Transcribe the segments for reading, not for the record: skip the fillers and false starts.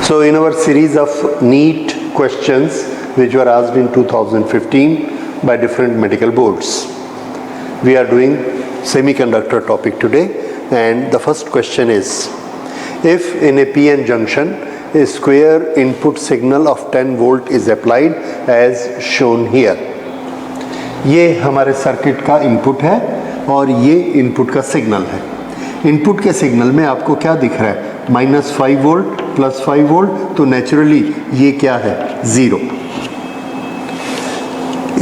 So in our series of NEET questions which were asked in 2015 by different medical boards, we are doing semiconductor topic today, and the first question is, if in a PN junction a square input signal of 10 volt is applied as shown here. ये हमारे circuit का input है और ये input का signal है। Input के signal में आपको क्या दिख रहा है? -5 वोल्ट +5 वोल्ट, तो नेचुरली ये क्या है? 0।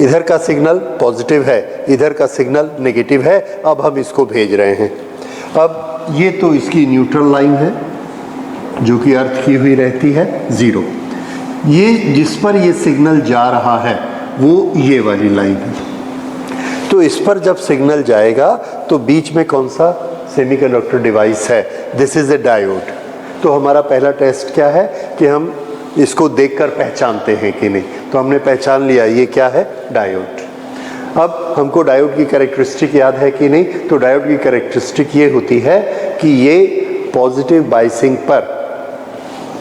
इधर का सिग्नल पॉजिटिव है, इधर का सिग्नल नेगेटिव है। अब हम इसको भेज रहे हैं। अब ये तो इसकी न्यूट्रल लाइन है जो कि अर्थ की हुई रहती है 0। ये जिस पर ये सिग्नल जा रहा है वो ये वाली लाइन है। तो इस पर जब सिग्नल जाएगा तो बीच में कौन सा सेमीकंडक्टर डिवाइस है? This is a diode. तो हमारा पहला टेस्ट क्या है कि हम इसको देखकर पहचानते हैं कि नहीं। तो हमने पहचान लिया, ये क्या है? डायोड। अब हमको डायोड की कैरेक्टरिस्टिक याद है कि नहीं? तो डायोड की कैरेक्टरिस्टिक ये होती है कि ये पॉजिटिव बाइसिंग पर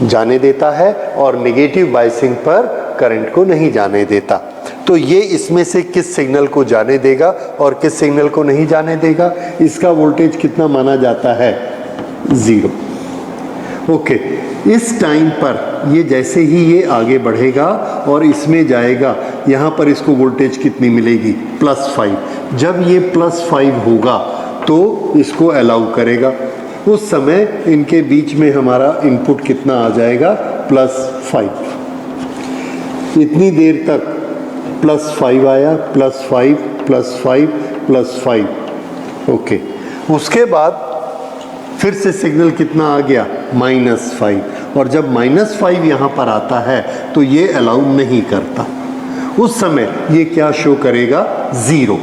जाने देता है और नेगेटिव बाइसिंग पर करंट को नहीं जाने देता। तो ये इसमें से किस सिग्नल को जाने देगा और किस सिग्नल को नहीं जाने देगा? इसका वोल्टेज कितना माना जाता है? 0। ओके, इस टाइम पर ये जैसे ही ये आगे बढ़ेगा और इसमें जाएगा, यहाँ पर इसको वोल्टेज कितनी मिलेगी? +5। जब ये +5 होगा तो इसको अलाउ करेगा। उस समय इनके बीच में हमारा इनपुट कितना आ जाएगा? +5। इतनी देर तक +5 आया, +5 +5 +5। ओके, उसके बाद फिर से सिग्नल कितना आ गया? -5। और जब -5 यहाँ पर आता है तो ये अलाउ नहीं करता। उस समय ये क्या शो करेगा? 0।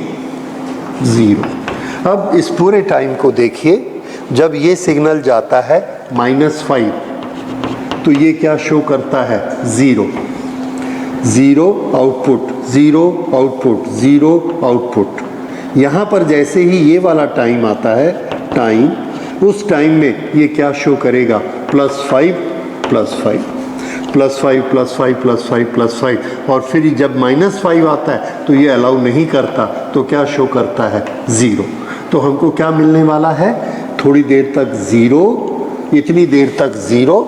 अब इस पूरे टाइम को देखिए, जब ये सिग्नल जाता है -5 तो ये क्या शो करता है? 0 आउटपुट, 0 आउटपुट, 0 आउटपुट। यहाँ पर जैसे ही ये वाला टाइम आता है, टाइम, उस टाइम में ये क्या शो करेगा? +5 +5 +5 +5 +5 +5। और फिर जब -5 आता है तो ये अलाउ नहीं करता, तो क्या शो करता है? 0। तो हमको क्या मिलने वाला है? थोड़ी देर तक 0, इतनी देर तक 0,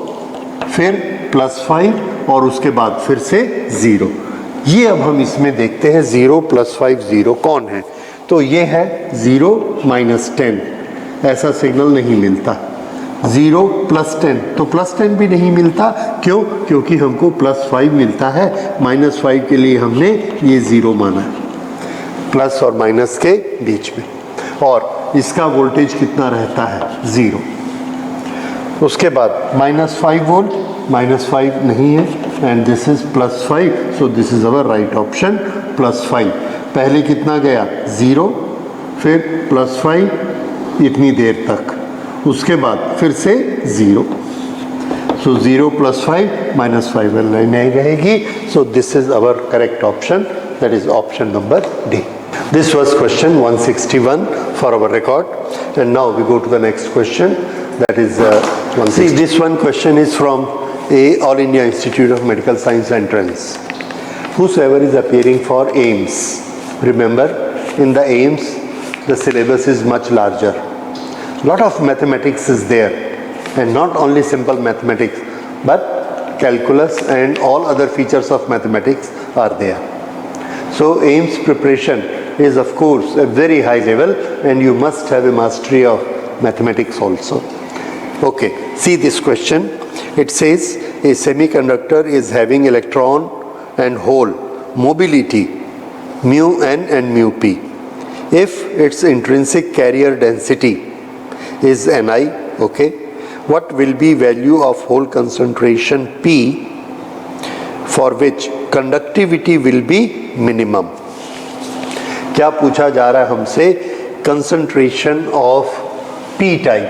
फिर +5 और उसके बाद फिर से 0। ये अब हम इसमें देखते हैं 0 +5 0 कौन है? तो ये है 0 -10। ऐसा सिग्नल नहीं मिलता। 0 +10, तो +10 भी नहीं मिलता। क्यों? क्योंकि हमको +5 मिलता है। -5 के लिए हमने ये 0 माना है, प्लस और माइनस के बीच में। और इसका वोल्टेज कितना रहता है? 0। उसके बाद -5 वोल्ट, -5 नहीं है, and this is +5, so this is our right option, +5। पहले कितना गया? 0, फिर +5 इतनी देर तक, उसके बाद फिर से 0। सो 0 +5 -5 नहीं रहेगी। सो this is our correct option, that is option number D. This was question 161 for our record, and now we go to the next question, that is 160. See, this one question is from All India Institute of Medical Science entrance. Whosoever is appearing for AIIMS, remember in the AIIMS the syllabus is much larger. Lot of mathematics is there, and not only simple mathematics but calculus and all other features of mathematics are there. So AIIMS preparation is of course a very high level, and you must have a mastery of mathematics also. Okay, see this question. It says a semiconductor is having electron and hole mobility μn and μp. If its intrinsic carrier density is Ni, okay, what will be value of hole concentration P for which conductivity will be minimum? क्या पूछा जा रहा है हमसे? Concentration of P type,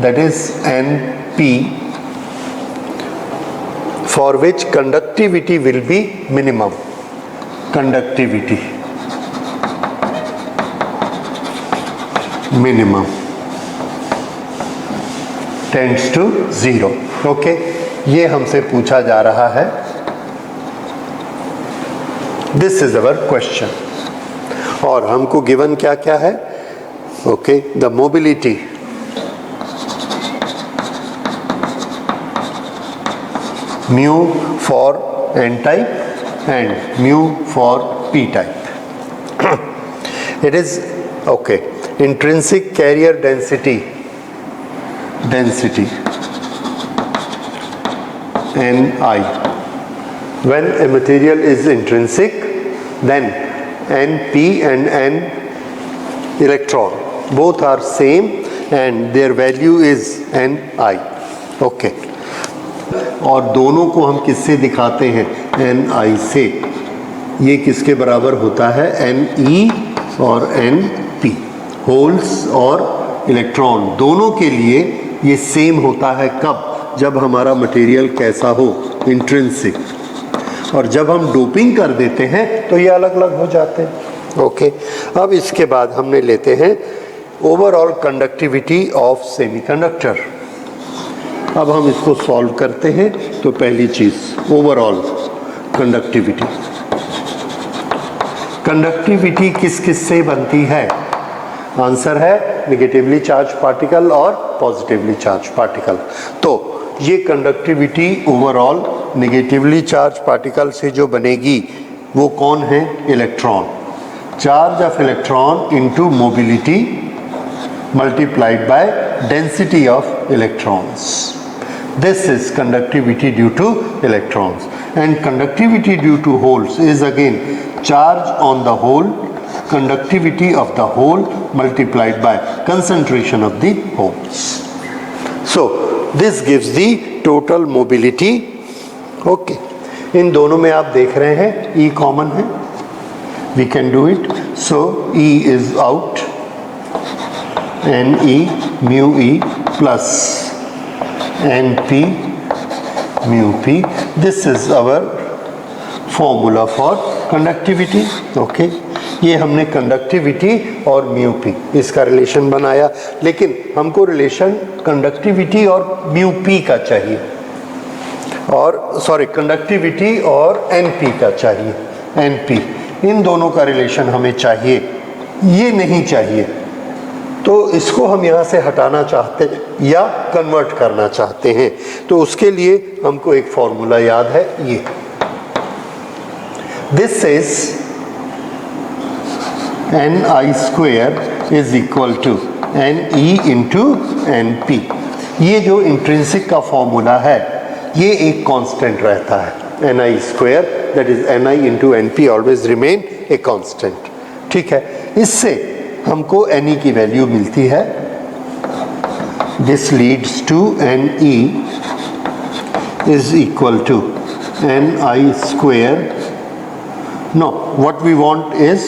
that is Np, for which conductivity will be minimum. Conductivity minimum. Tends to 0। Okay, ये हमसे पूछा जा रहा है। This is our question. और हमको गिवन क्या क्या है? Okay, the mobility mu for n type and mu for p type. It is okay. Intrinsic carrier density Ni. When a material is intrinsic, then Np and N electron both are same and their value is Ni. Okay. और दोनों को हम किससे दिखाते हैं? Ni से। ये किसके बराबर होता है? Ne और Np। होल्स और इलेक्ट्रॉन दोनों के लिए ये सेम होता है। कब? जब हमारा मटेरियल कैसा हो? इंट्रिंसिक। और जब हम डोपिंग कर देते हैं तो ये अलग अलग हो जाते हैं। ओके, अब इसके बाद हमने लेते हैं ओवरऑल कंडक्टिविटी ऑफ सेमीकंडक्टर। अब हम इसको सॉल्व करते हैं। तो पहली चीज ओवरऑल कंडक्टिविटी। कंडक्टिविटी किस किस से बनती है? आंसर है नेगेटिवली चार्ज पार्टिकल और पॉजिटिवली चार्ज पार्टिकल। तो ये conductivity overall negatively charge particle से जो बनेगी वो कौन है? Electron. Charge of electron into mobility multiplied by density of electrons. This is conductivity due to electrons, and conductivity due to holes is again charge on the hole, conductivity of the hole multiplied by concentration of the holes. So this gives the total mobility. Okay, इन दोनों में आप देख रहे हैं E common है, we can do it. So E is out, Ne mu E plus Np mu P. This is our formula for conductivity. Okay, ये हमने conductivity और म्यू पी इसका रिलेशन बनाया, लेकिन हमको रिलेशन कंडक्टिविटी और म्यू पी का चाहिए, और सॉरी कंडक्टिविटी और एनपी का चाहिए। एनपी, इन दोनों का रिलेशन हमें चाहिए, ये नहीं चाहिए। तो इसको हम यहाँ से हटाना चाहते हैं या कन्वर्ट करना चाहते हैं, तो उसके लिए हमको एक फॉर्मूला याद है, ये this is Ni square is equal to Ne into Np। ये जो इंट्रिंसिक का फॉर्मूला है ये एक कांस्टेंट रहता है। Ni square that is Ni into Np always remain a constant. ठीक है, इससे हमको Ne की वैल्यू मिलती है। This leads to Ne is equal to Ni square. No, what we want is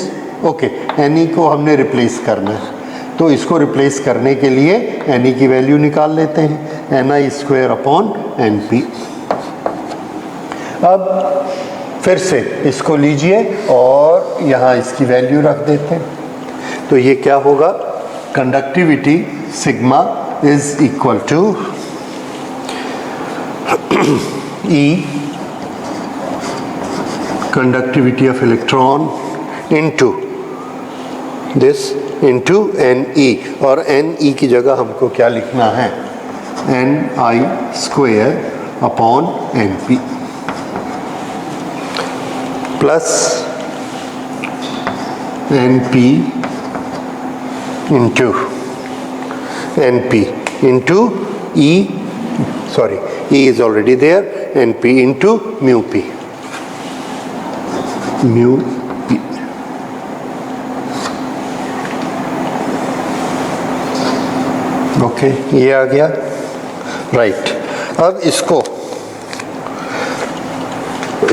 okay, Ne को हमने रिप्लेस करना है, तो इसको रिप्लेस करने के लिए Ne की वैल्यू निकाल लेते हैं, Ni स्क्वेयर अपॉन Np। अब फिर से इसको लीजिए और यहाँ इसकी वैल्यू रख देते हैं, तो ये क्या होगा? Conductivity sigma is equal to E conductivity of electron into this into Ne, और Ne की जगह हमको क्या लिखना है? Ni square upon Np plus Np into Np into E, sorry, E is already there, Np into mu P, mu P। Okay, ये आ गया, राइट। अब इसको,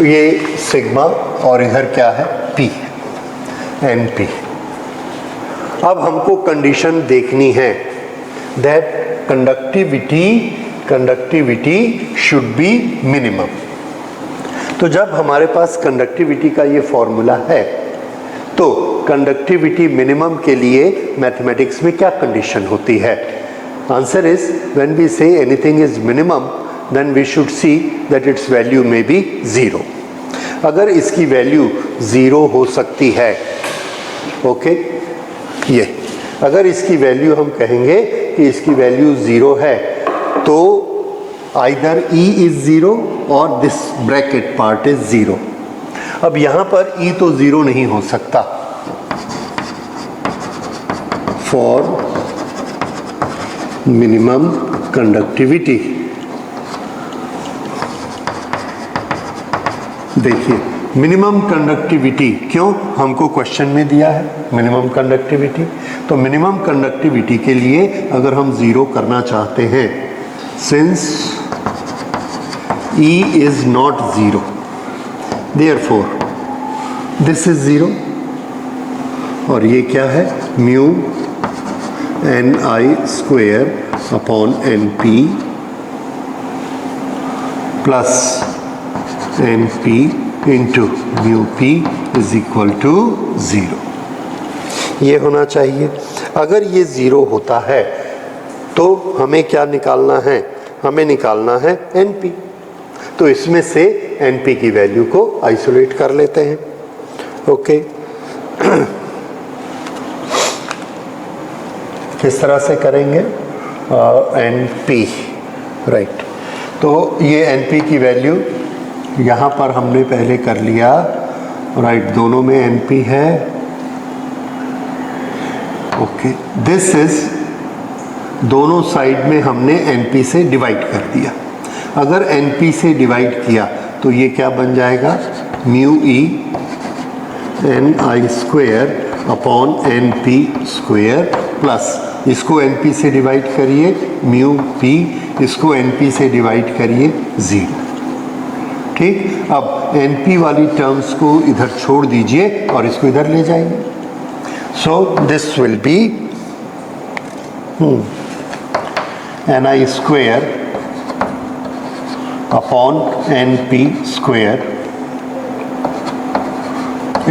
ये सिग्मा और इधर क्या है? P, Np। अब हमको कंडीशन देखनी है that conductivity should be minimum. तो जब हमारे पास कंडक्टिविटी का ये फॉर्मूला है, तो कंडक्टिविटी मिनिमम के लिए मैथमेटिक्स में क्या कंडीशन होती है? Answer is, when we say anything is minimum, then we should see that its value may be 0. अगर इसकी वैल्यू 0 हो सकती है, ओके, ये अगर इसकी वैल्यू हम कहेंगे कि इसकी वैल्यू 0 है, तो either E is 0 और this bracket part is 0. अब यहाँ पर E तो 0 नहीं हो सकता. For minimum conductivity, देखिए मिनिमम कंडक्टिविटी क्यों हमको क्वेश्चन में दिया है मिनिमम कंडक्टिविटी, तो मिनिमम कंडक्टिविटी के लिए अगर हम 0 करना चाहते हैं, since E is not 0, therefore this is 0, और ये क्या है, mu ni square upon np plus np into mu p is equal to 0. ये होना चाहिए. अगर ये 0 होता है तो हमें क्या निकालना है, हमें निकालना है np. तो इसमें से np की वैल्यू को आइसोलेट कर लेते हैं. ओके, किस तरह से करेंगे, np, राइट. तो ये np की वैल्यू यहाँ पर हमने पहले कर लिया, राइट, दोनों में np है. ओके, दिस इज, दोनों साइड में हमने np से डिवाइड कर दिया. अगर np से डिवाइड किया तो ये क्या बन जाएगा, mu E ni square upon np square plus इसको np से डिवाइड करिए म्यू p, इसको np से डिवाइड करिए 0. ठीक, अब np वाली टर्म्स को इधर छोड़ दीजिए और इसको इधर ले जाइए. So this will be ni square upon np square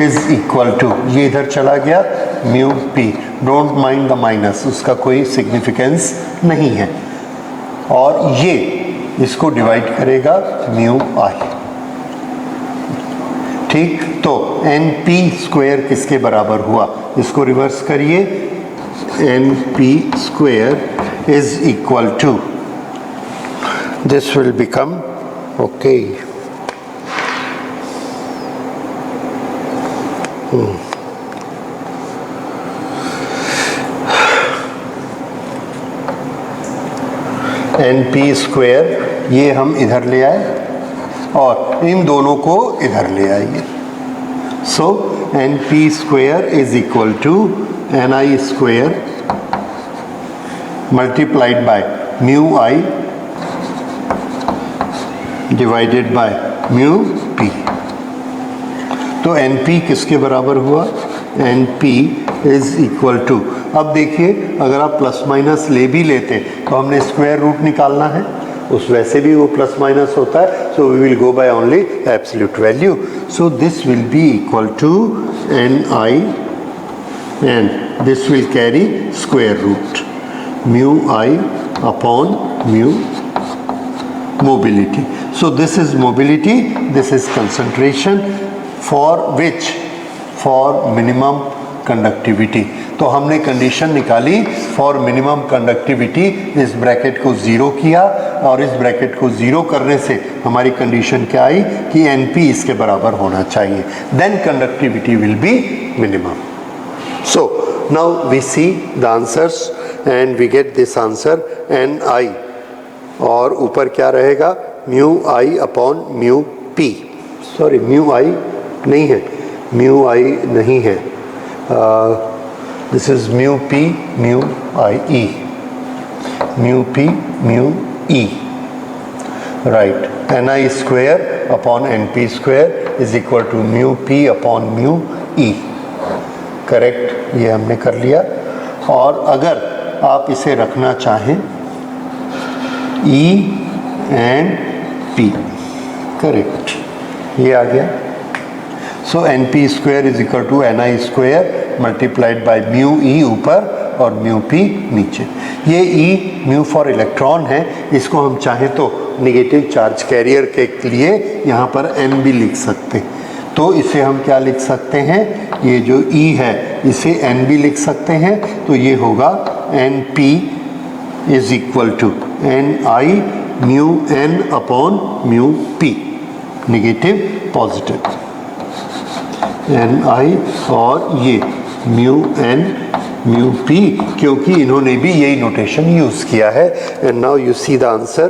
is equal to, ये इधर चला गया mu p, don't mind the minus, उसका कोई सिग्निफिकेंस नहीं है, और ये इसको डिवाइड करेगा म्यू i. ठीक, तो np स्क्वेयर किसके बराबर हुआ, इसको रिवर्स करिए, np square is equal to, this will become, okay, np square, ये हम इधर ले आए और इन दोनों को इधर ले आइए. So np square is equal to ni square multiplied by mu i divided by mu p. तो np किसके बराबर हुआ, np इज इक्वल टू, अब देखिए अगर आप प्लस माइनस ले भी लेते तो हमने स्क्वायर रूट निकालना है, उस वैसे भी वो प्लस माइनस होता है, so we will go by only absolute value. So this will be equal to ni and this will carry square root mu i upon mu mobility. So this is mobility, this is concentration, for which, for minimum conductivity. तो हमने condition निकाली for minimum conductivity, इस bracket को 0 किया और इस bracket को 0 करने से हमारी कंडीशन क्या आई कि np इसके बराबर होना चाहिए, then conductivity will be minimum. So now we see the answers and we get this answer ni, और ऊपर क्या रहेगा, mu i upon mu p, sorry mu i नहीं है, म्यू i नहीं है, this is mu p mu i e, mu p mu e, right. ni square upon np square is equal to mu p upon mu e. Correct, ये हमने कर लिया. और अगर आप इसे रखना चाहें e एंड p, करेक्ट, ये आ गया. So np square is equal to ni square multiplied by mu e ऊपर और म्यू पी नीचे। ये ई म्यू फॉर इलेक्ट्रॉन है, इसको हम चाहें तो नेगेटिव चार्ज कैरियर के लिए यहाँ पर एन भी लिख सकते हैं। तो इसे हम क्या लिख सकते हैं, ये जो ई है इसे एन भी लिख सकते हैं। तो ये होगा N P is equal to N I mu N upon mu P, negative positive N I, और ये म्यू एन म्यू पी, क्योंकि इन्होंने भी यही नोटेशन यूज़ किया है। And now you see the answer,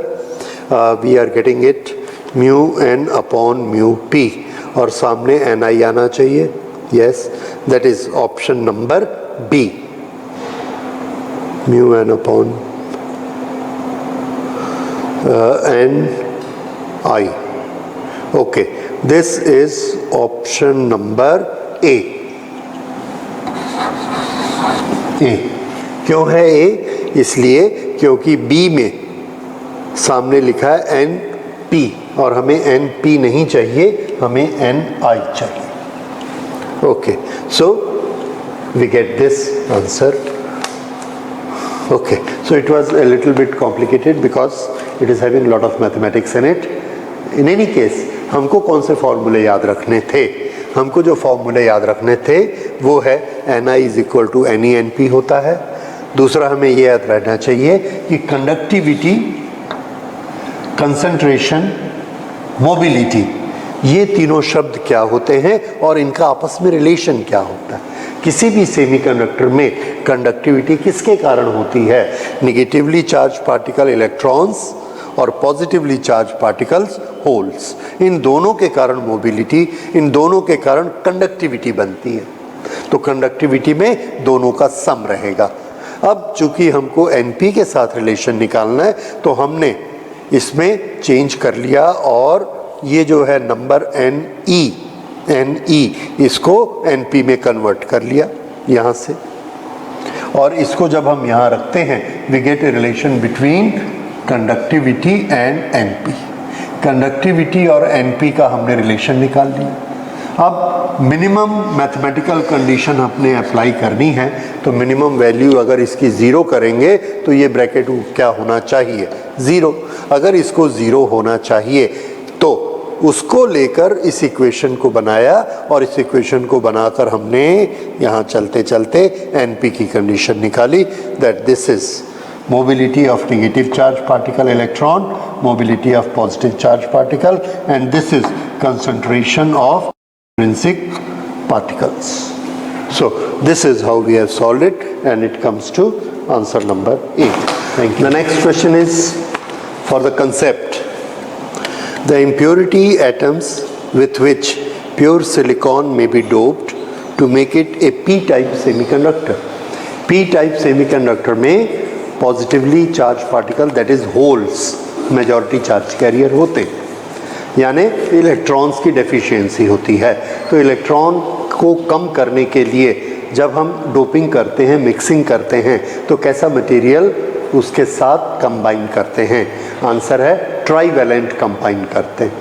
we are getting it mu N upon mu P, और सामने एन आई आना चाहिए। Yes, that is option number B, mu N upon N I. Okay, this is option number A. A क्यों है ए? इसलिए क्योंकि B में सामने लिखा है एन पी, और हमें एन पी नहीं चाहिए, हमें एन आई चाहिए। Okay, so we get this answer. Okay, so it was a little bit complicated because it is having a lot of mathematics in it. In any case, हमको कौन से फॉर्मूले याद रखने थे? हमको जो फॉर्मूले याद रखने थे वो है Ni is equal to N E N P होता है। दूसरा हमें ये याद रहना चाहिए कि कंडक्टिविटी, कंसंट्रेशन, मोबिलिटी, ये तीनों शब्द क्या होते हैं और इनका आपस में रिलेशन क्या होता है। किसी भी सेमीकंडक्टर में कंडक्टिविटी किसके कारण होती है? निगेटिवली चार्ज पार्टिकल इलेक्ट्रॉन्स और पॉजिटिवली चार्ज पार्टिकल्स होल्स, इन दोनों के कारण मोबिलिटी, इन दोनों के कारण कंडक्टिविटी बनती है। तो कंडक्टिविटी में दोनों का सम रहेगा। अब चूंकि हमको एनपी के साथ रिलेशन निकालना है तो हमने इसमें चेंज कर लिया, और ये जो है नंबर एन ई, इसको एन पी में कन्वर्ट कर लिया यहाँ से, और इसको जब हम यहाँ रखते हैं we get a relation between conductivity and N P. Conductivity और एन पी का हमने रिलेशन निकाल लिया। अब मिनिमम मैथमेटिकल कंडीशन अपने अप्लाई करनी है, तो मिनिमम वैल्यू अगर इसकी ज़ीरो करेंगे तो ये ब्रैकेट क्या होना चाहिए? ज़ीरो। अगर इसको ज़ीरो होना चाहिए तो उसको लेकर इस इक्वेशन को बनाया, और इस इक्वेशन को बनाकर हमने यहाँ चलते चलते एनपी की कंडीशन निकाली, that this is mobility of negative charge particle electron, mobility of positive charge particle, and this is concentration of intrinsic particles. So this is how we have solved it, and it comes to answer number 8. Thank you. The next question is for the concept. The impurity atoms with which pure silicon may be doped to make it a p-type semiconductor. p-type semiconductor में positively charged particle, that is holes, majority charge carrier होते हैं, यानी electrons की deficiency होती है। तो electron को कम करने के लिए जब हम डोपिंग करते हैं, मिक्सिंग करते हैं, तो कैसा मटेरियल उसके साथ कंबाइन करते हैं? आंसर है ट्राईवैलेंट कंबाइन करते हैं,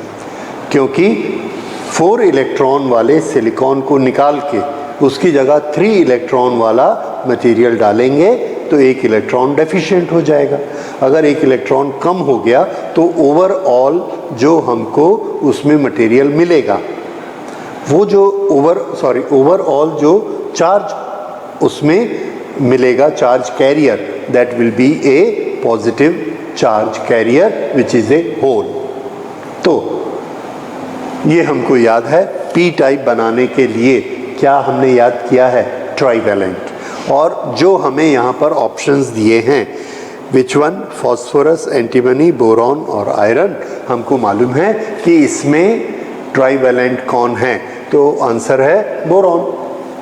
क्योंकि 4 इलेक्ट्रॉन वाले सिलिकॉन को निकाल के उसकी जगह 3 इलेक्ट्रॉन वाला मटेरियल डालेंगे तो एक इलेक्ट्रॉन डेफिशिएंट हो जाएगा। अगर एक इलेक्ट्रॉन कम हो गया तो ओवरऑल जो हमको उसमें मटेरियल मिलेगा, वो जो ओवरऑल जो चार्ज उसमें मिलेगा, charge carrier, that will be a positive charge carrier which is a hole. तो ये हमको याद है, पी टाइप बनाने के लिए क्या हमने याद किया है? ट्राईवैलेंट। और जो हमें यहाँ पर ऑप्शंस दिए हैं, which one, phosphorus, antimony, boron और आयरन, हमको मालूम है कि इसमें ट्राईवैलेंट कौन है, तो आंसर है बोरॉन।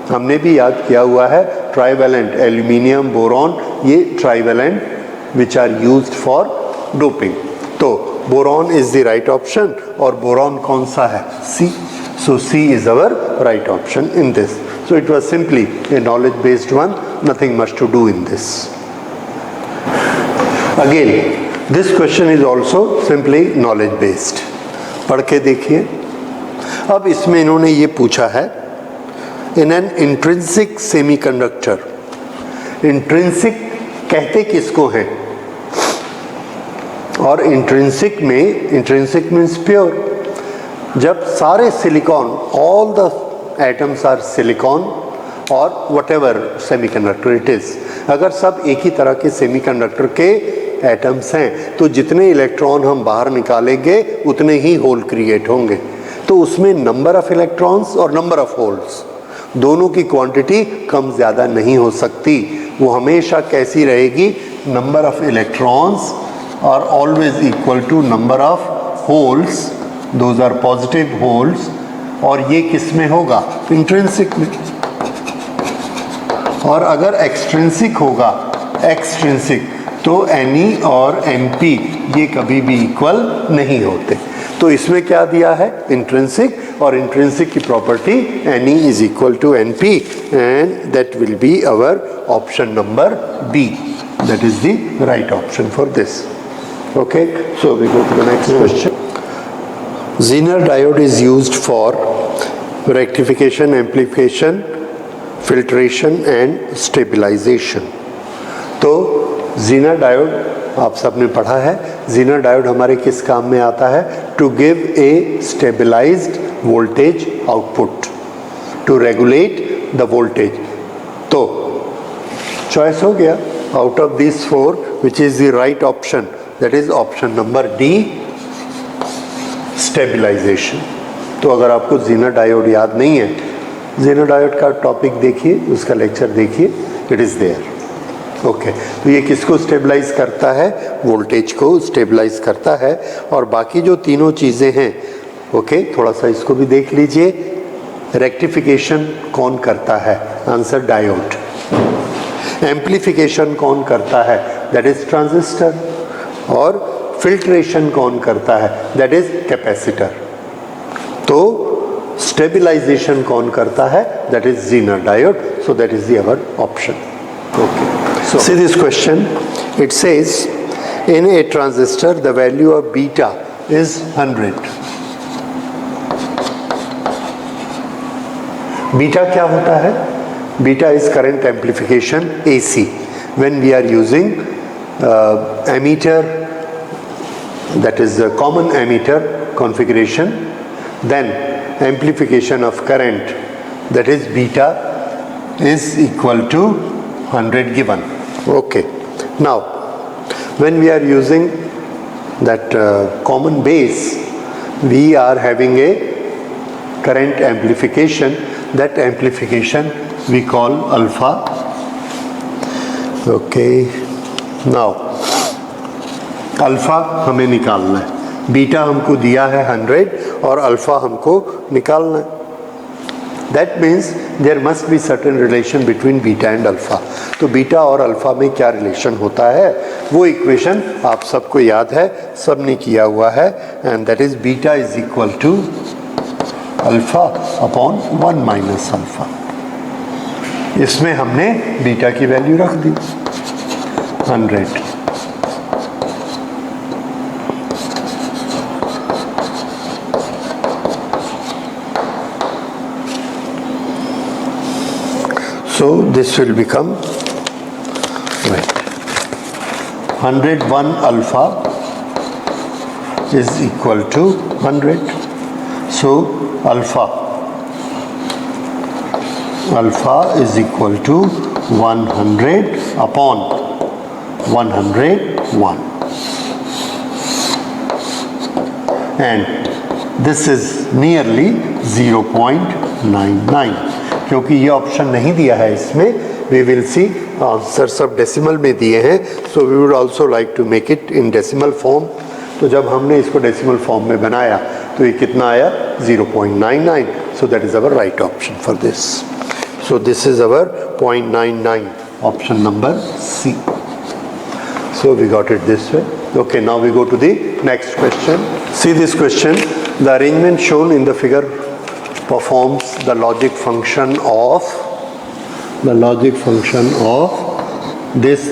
हमने भी याद किया हुआ है ट्राईवैलेंट, एल्यूमिनियम, बोरॉन, ये trivalent which are used for doping. तो boron is the right option, और बोरॉन कौन सा है? C. So C is our right option in this. So it was simply a knowledge based one, nothing much to do in this. Again, this question is also simply knowledge based. पढ़ के देखिए। अब इसमें इन्होंने ये पूछा है, in an intrinsic semiconductor, intrinsic कहते किसको हैं? और इंट्रिंसिक मीन्स प्योर। जब सारे silicon, all the atoms are silicon और व्हाटएवर सेमीकंडक्टर इट इज, अगर सब एक ही तरह के सेमीकंडक्टर के एटम्स हैं तो जितने इलेक्ट्रॉन हम बाहर निकालेंगे उतने ही होल क्रिएट होंगे। तो उसमें नंबर ऑफ इलेक्ट्रॉन्स और नंबर ऑफ होल्स दोनों की क्वांटिटी कम ज़्यादा नहीं हो सकती। वो हमेशा कैसी रहेगी? Number of electrons are always equal to number of holes, those are positive holes. और ये किस में होगा? इंट्रिंसिक में। और अगर एक्सट्रिंसिक होगा, एक्सट्रिंसिक, तो Ne और Np ये कभी भी इक्वल नहीं होते। तो इसमें क्या दिया है? इंट्रिंसिक, और इंट्रिंसिक की property Ne is equal to Np and that will be our option number B, that is the right option for this. Okay, so we go to the next question. Zener diode is used for rectification, amplification, filtration and stabilization। तो Zener diode आप सबने पढ़ा है। Zener diode हमारे किस काम में आता है? To give a stabilized voltage output, to regulate the voltage. तो चॉइस हो गया out of this 4 which is the right option, that is option number D, stabilization. तो अगर आपको Zener डायोड याद नहीं है, Zener डायोड का टॉपिक देखिए, उसका लेक्चर देखिए, इट इज़ देयर। ओके, तो ये किसको स्टेबलाइज करता है? वोल्टेज को स्टेबलाइज करता है। और बाकी जो तीनों चीज़ें हैं, ओके, थोड़ा सा इसको भी देख लीजिए। रेक्टिफिकेशन कौन करता है? Answer diode. एम्प्लीफिकेशन कौन करता है? That is transistor. और फिल्ट्रेशन कौन करता है? That is capacitor. तो स्टेबलाइजेशन कौन करता है? That is Zener diode. So that is the our option. Okay, so see this question. It says in a transistor the value of beta is 100. Beta क्या होता है? Beta is current amplification AC. When we are using ammeter, that is the common ammeter configuration, then amplification of current, that is beta, is equal to 100 given. Okay, now when we are using that common base, we are having a current amplification. That amplification we call alpha. Okay, now alpha हमें निकालना है। Beta हमको दिया है 100 और alpha हमको निकालना है। That means there must be certain relation between beta and alpha. तो बीटा और अल्फ़ा में क्या रिलेशन होता है? वो इक्वेशन आप सबको याद है, सब ने किया हुआ है, and that is beta is equal to alpha upon 1 minus alpha. इसमें हमने बीटा की वैल्यू रख दी 100। So this will become, right, 101 alpha is equal to 100. So alpha is equal to 100 upon 101, and this is nearly 0.99. क्योंकि ये option नहीं दिया है इसमें, वी विल सी आंसर सब डेसिमल में दिए हैं, so we would also like to make it in decimal form. तो जब हमने इसको डेसिमल फॉर्म में बनाया तो ये कितना आया? 0.99। So that is our right option for this. So this is our 0.99, option number C. So we got it this way. Okay, now we go to the next question. See this question, the arrangement shown in the figure performs the logic function of this.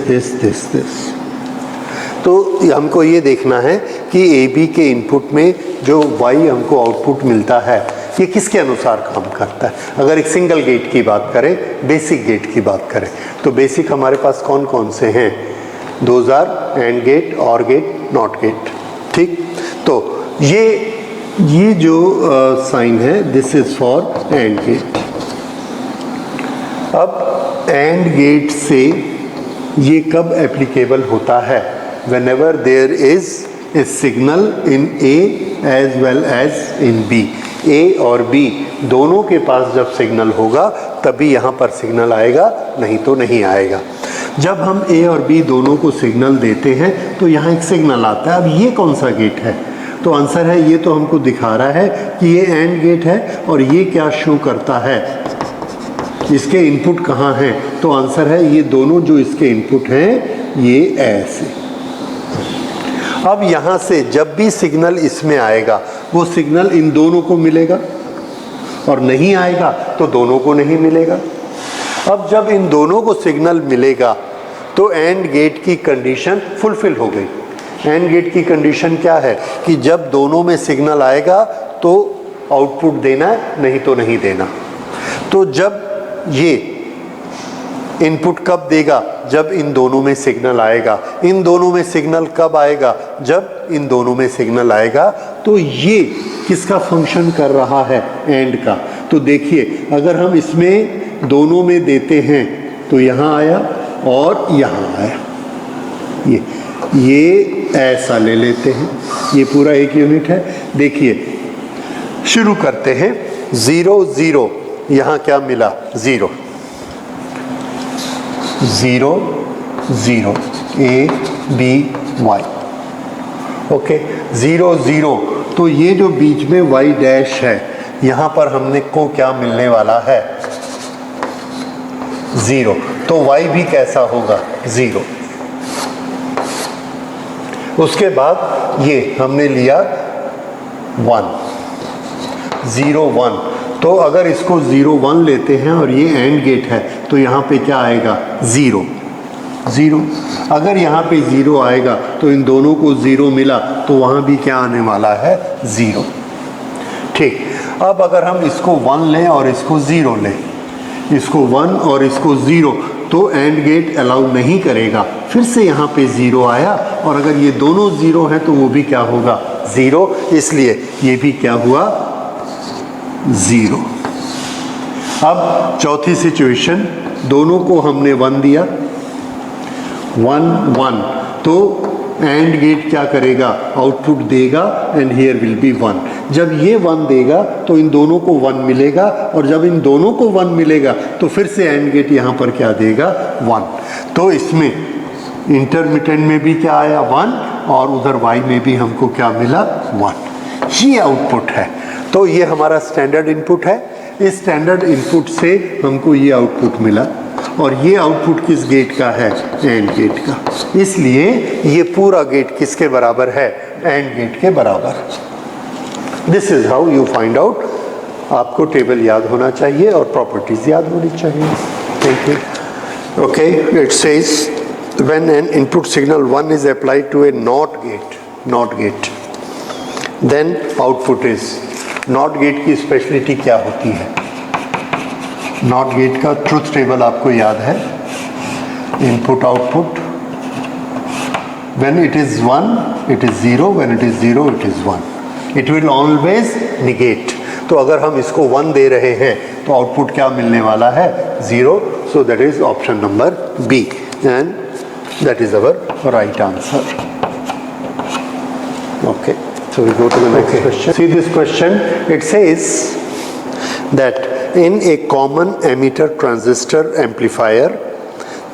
तो हमको ये देखना है कि A B के input में जो y हमको आउटपुट मिलता है, ये किसके अनुसार काम करता है। अगर एक सिंगल गेट की बात करें, बेसिक गेट की बात करें, तो बेसिक हमारे पास कौन कौन से हैं, दोज आर एंड गेट, और गेट, नॉट गेट। ठीक, तो ये जो साइन है this is for and gate. अब एंड गेट से ये कब एप्लीकेबल होता है, whenever there is a signal in A as well as in B। A और B दोनों के पास जब सिग्नल होगा तभी यहाँ पर सिग्नल आएगा, नहीं तो नहीं आएगा। जब हम A और B दोनों को सिग्नल देते हैं तो यहाँ एक सिग्नल आता है। अब ये कौन सा गेट है, तो आंसर है, ये तो हमको दिखा रहा है कि ये एंड गेट है, और ये क्या शो करता है, इसके इनपुट कहाँ हैं, तो आंसर है ये दोनों जो इसके इनपुट हैं ये ऐसे। अब यहाँ से जब भी सिग्नल इसमें आएगा वो सिग्नल इन दोनों को मिलेगा, और नहीं आएगा तो दोनों को नहीं मिलेगा। अब जब इन दोनों को सिग्नल मिलेगा तो एंड गेट की कंडीशन फुलफिल हो गई। एंड गेट की कंडीशन क्या है कि जब दोनों में सिग्नल आएगा तो आउटपुट देना है, नहीं तो नहीं देना। तो जब ये इनपुट कब देगा, जब इन दोनों में सिग्नल आएगा। इन दोनों में सिग्नल कब आएगा, जब इन दोनों में सिग्नल आएगा। तो ये किसका फंक्शन कर रहा है, एंड का। तो देखिए अगर हम इसमें दोनों में देते हैं तो यहाँ आया और यहाँ आया, ये ऐसा ले लेते हैं, ये पूरा एक यूनिट है। देखिए शुरू करते हैं, 0 0, यहाँ क्या मिला, 0 0 0 A B Y, ओके 0 0। तो ये जो बीच में Y डैश है, यहाँ पर हमने को क्या मिलने वाला है, 0। तो Y भी कैसा होगा, 0। उसके बाद ये हमने लिया 1 0 1। तो अगर इसको 0 1 लेते हैं और ये एंड गेट है तो यहाँ पे क्या आएगा, 0 0। अगर यहाँ पे 0 आएगा तो इन दोनों को 0 मिला तो वहाँ भी क्या आने वाला है, 0। ठीक, अब अगर हम इसको 1 लें और इसको 0 लें, इसको 1 और इसको 0, तो एंड गेट अलाउ नहीं करेगा। फिर से यहाँ पे 0 आया, और अगर ये दोनों 0 हैं तो वो भी क्या होगा, 0। इसलिए ये भी क्या हुआ, 0। अब चौथी सिचुएशन, दोनों को हमने 1 दिया, 1 1, तो एंड गेट क्या करेगा, आउटपुट देगा, एंड हियर विल बी 1। जब ये 1 देगा तो इन दोनों को 1 मिलेगा, और जब इन दोनों को 1 मिलेगा तो फिर से एंड गेट यहाँ पर क्या देगा, 1। तो इसमें इंटरमिटेंट में भी क्या आया, 1, और उधर y में भी हमको क्या मिला, 1। ये आउटपुट है। तो ये हमारा स्टैंडर्ड इनपुट है। इस स्टैंडर्ड इनपुट से हमको ये आउटपुट मिला, और ये आउटपुट किस गेट का है, एंड गेट का। इसलिए ये पूरा गेट किसके बराबर है, एंड गेट के बराबर। This is how you find out. आपको टेबल याद होना चाहिए और प्रॉपर्टीज याद होनी चाहिए। Thank you. Okay, it says when an input signal 1 is applied to a not gate then output is. Not gate की स्पेशलिटी क्या होती है, नॉट गेट का ट्रुथ टेबल आपको याद है, input output, when it is 1 it is 0, when it is 0 it is 1। It will always negate. तो अगर हम इसको 1 दे रहे हैं तो आउटपुट क्या मिलने वाला है, 0। So that is option number B, and that is our right answer. Okay, so we go to the next question. See this question, it says that in a common emitter transistor amplifier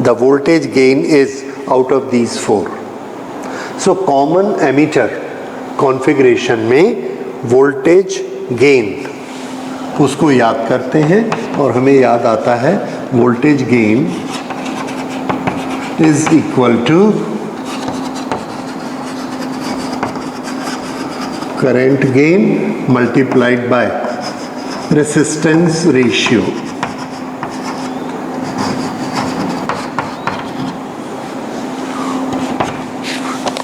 the voltage gain is out of these 4. So common emitter configuration में voltage gain उसको याद करते हैं, और हमें याद आता है voltage gain is equal to current gain multiplied by resistance ratio।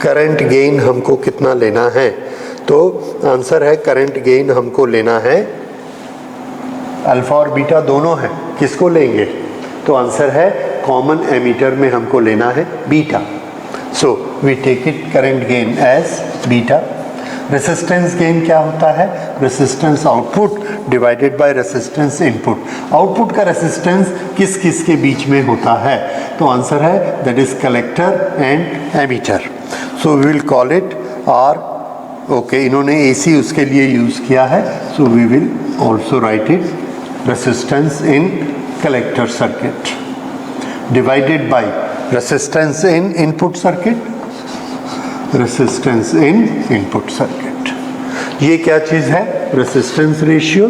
Current gain हमको कितना लेना है, तो आंसर है करंट गेन हमको लेना है अल्फा और बीटा दोनों हैं, किसको लेंगे? तो आंसर है कॉमन एमीटर में हमको लेना है beta. So we take it current gain as beta. Resistance gain क्या होता है? Resistance output divided by resistance input. Output का रेसिस्टेंस किस किस के बीच में होता है? तो आंसर है that is collector and emitter. So we will call it R. Okay, इन्होंने AC उसके लिए यूज किया है, so we will also write it resistance in collector circuit divided by resistance in input circuit, resistance in input circuit. ये क्या चीज़ है? Resistance ratio.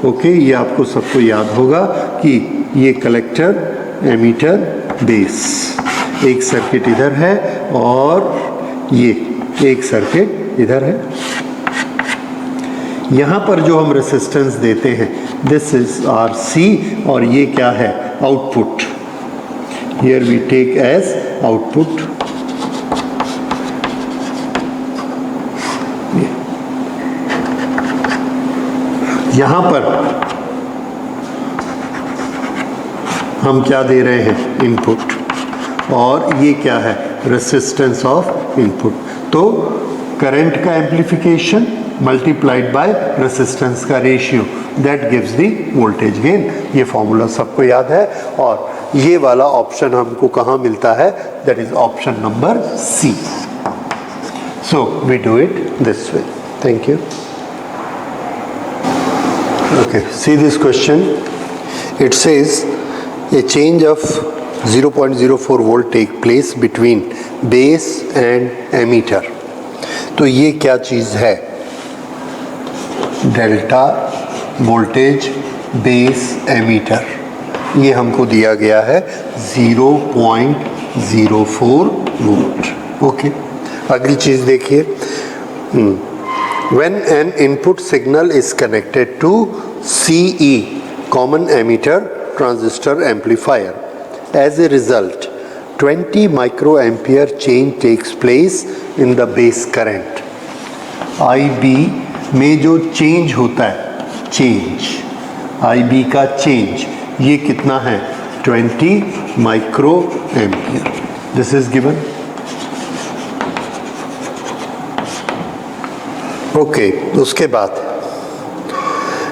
Okay, ये आपको सबको याद होगा कि ये कलेक्टर, एमीटर, बेस, एक सर्किट इधर है और ये एक सर्किट इधर है। यहाँ पर जो हम रेसिस्टेंस देते हैं दिस इज RC और ये क्या है? Output. Here we take as output. यहाँ पर हम क्या दे रहे हैं? इनपुट। और ये क्या है? Resistance of input. तो करंट का एम्प्लीफिकेशन मल्टीप्लाइड बाय रेसिस्टेंस का ratio, that gives the voltage gain. ये फॉर्मूला सबको याद है। और ये वाला ऑप्शन हमको कहाँ मिलता है? That is option number C। So we do it this way. Thank you. Okay, see this question. It says a change of 0.04 volt take place between base and emitter. तो ये क्या चीज़ है? Delta voltage base emitter. ये हमको दिया गया है 0.04 volt. Okay, अगली चीज़ देखिए। When an input signal is connected to CE, common emitter transistor amplifier, as a result 20 microampere change takes place in the base current. IB में जो चेंज होता है, चेंज IB का चेंज ये कितना है? 20 microampere. This is given. Okay, उसके बाद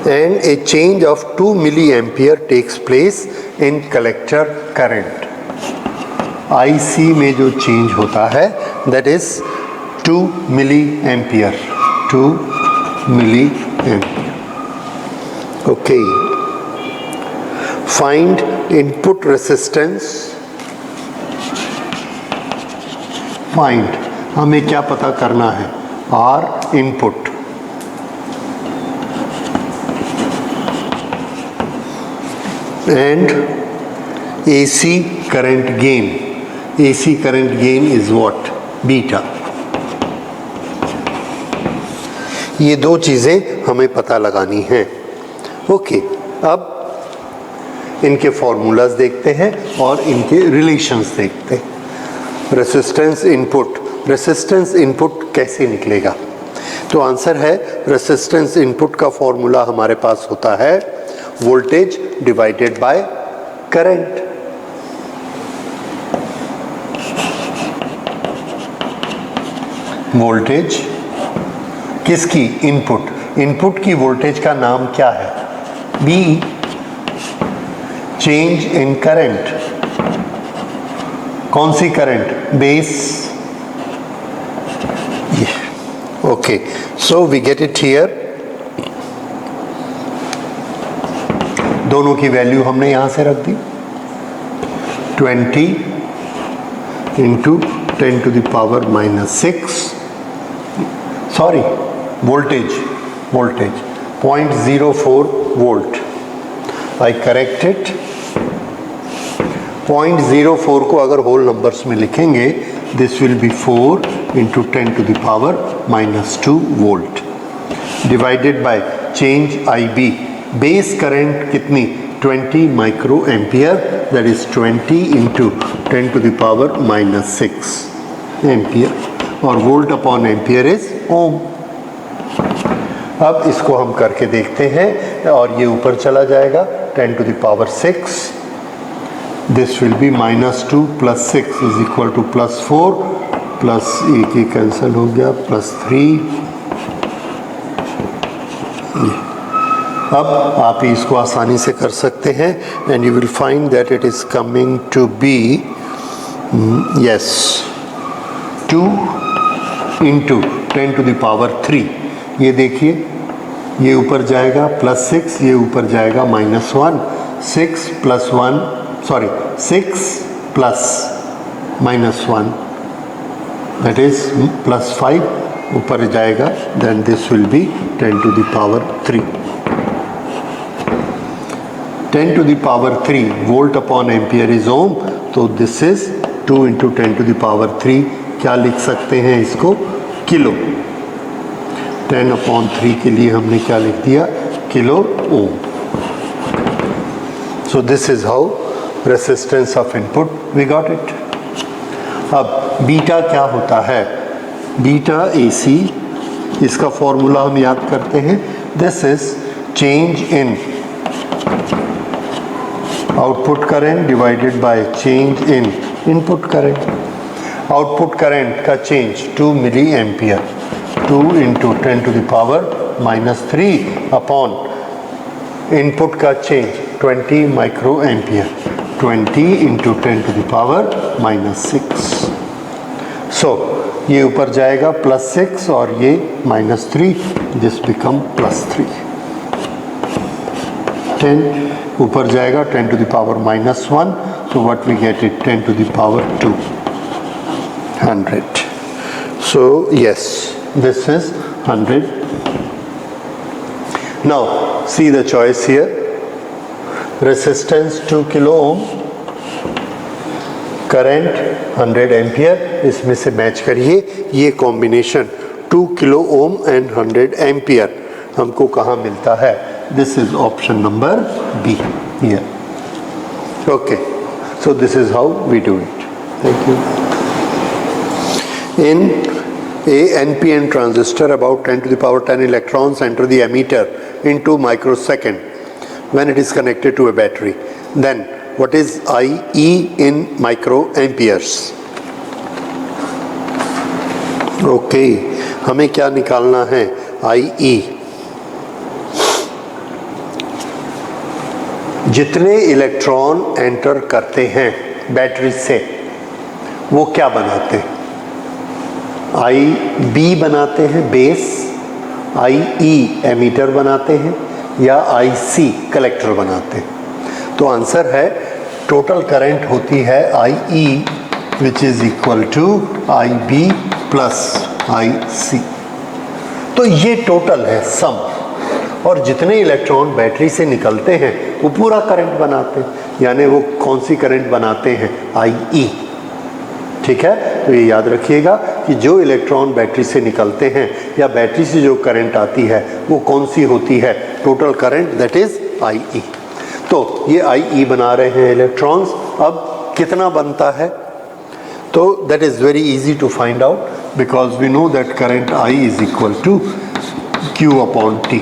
and a change of 2 milliampere takes place in collector current. IC में जो चेंज होता है that is 2 milliampere, 2 milliampere। Okay, find input resistance. Find, हमें क्या पता करना है? R input and AC current gain. AC current gain is what? Beta. ये दो चीज़ें हमें पता लगानी हैं। ओके, अब इनके फॉर्मूलाज देखते हैं और इनके रिलेशंस देखते हैं। रेसिस्टेंस इनपुट, रेसिस्टेंस इनपुट कैसे निकलेगा? तो आंसर है रेसिस्टेंस इनपुट का फॉर्मूला हमारे पास होता है voltage divided by current. Voltage किसकी? इनपुट। इनपुट की वोल्टेज का नाम क्या है? B। चेंज इन करंट, कौन सी current? Base. Okay, so we get it here. दोनों की वैल्यू हमने यहां से रख दी। 20 into 10 to the power minus 6, sorry voltage 0.04 volt. I correct it. 0.04 को अगर होल नंबर्स में लिखेंगे this will B 4 into 10 to the power minus 2 volt divided by change IB, base current कितनी? 20 micro ampere, that is 20 into 10 to the power minus 6 ampere, और volt upon ampere is ohm। अब इसको हम करके देखते हैं और ये ऊपर चला जाएगा 10 to the power 6. This will be -2 + 6 is equal to +4 plus एक ही कैंसिल हो गया +3. अब आप इसको आसानी से कर सकते हैं and you will find that it is coming to be 2 × 10 to the power 3. ये देखिए ये ऊपर जाएगा +6, ये ऊपर जाएगा -1. 6 + 1 सॉरी 6 प्लस -1 दैट इज +5 ऊपर जाएगा. Then this will be 10 to the power 3. 10 to the power 3 volt upon ampere is ohm. तो this is 2 × 10 to the power 3. क्या लिख सकते हैं इसको? किलो. 10/3 के लिए हमने क्या लिख दिया? Kilo ohm. So this is how resistance of input we got it. अब बीटा क्या होता है? बीटा AC, इसका फॉर्मूला हम याद करते हैं. This is change in output current divided by change in input current. Output current का change 2 milli ampere. 2 × 10 to the power -3 upon input का change 20 micro ampere. 20 × 10 to the power -6. So ये ऊपर जाएगा +6 और ये -3. This become +3. 10 ऊपर जाएगा 10 to the power -1. so what we get it 10 to the power 2. 100. so yes, this is 100. Now see the choice here. Resistance 2 kilo ohm, current 100 ampere. इसमें से match करिए. ये combination 2 kilo ohm and 100 ampere हमको कहाँ मिलता है? This is option number B here. Okay, so this is how we do it. Thank you. In a NPN transistor, about 10 to the power 10 electrons enter the emitter in 2 microsecond when it is connected to a battery. Then what is IE in microamperes? Okay, हमें क्या निकालना है? IE. जितने electron enter करते हैं battery से वो क्या बनाते हैं? IB बनाते हैं बेस, IE एमीटर बनाते हैं या IC कलेक्टर बनाते हैं. तो आंसर है टोटल करंट होती है IE which is equal to IB plus IC. तो ये टोटल है सम. और जितने इलेक्ट्रॉन बैटरी से निकलते हैं वो पूरा करंट बनाते हैं. यानी वो कौन सी करंट बनाते हैं? IE. ठीक है, तो ये याद रखिएगा कि जो इलेक्ट्रॉन बैटरी से निकलते हैं या बैटरी से जो करंट आती है वो कौन सी होती है? Total current, that is IE. तो ये IE बना रहे हैं इलेक्ट्रॉन्स. अब कितना बनता है? तो that is very easy to find out because we know that current I is equal to Q/T.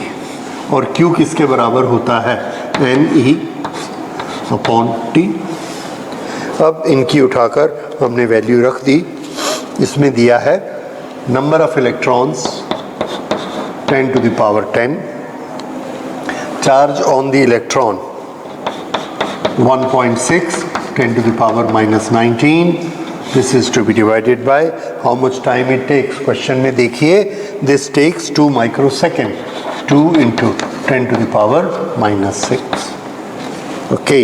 और Q किसके बराबर होता है? NE/T. अब इनकी उठाकर हमने वैल्यू रख दी. इसमें दिया है number of electrons 10 to the power 10, charge on the electron 1.6 10 to the power -19. This is to be divided by how much time it takes. Question में देखिए this takes 2 microsecond. 2 × 10 to the power -6. Okay,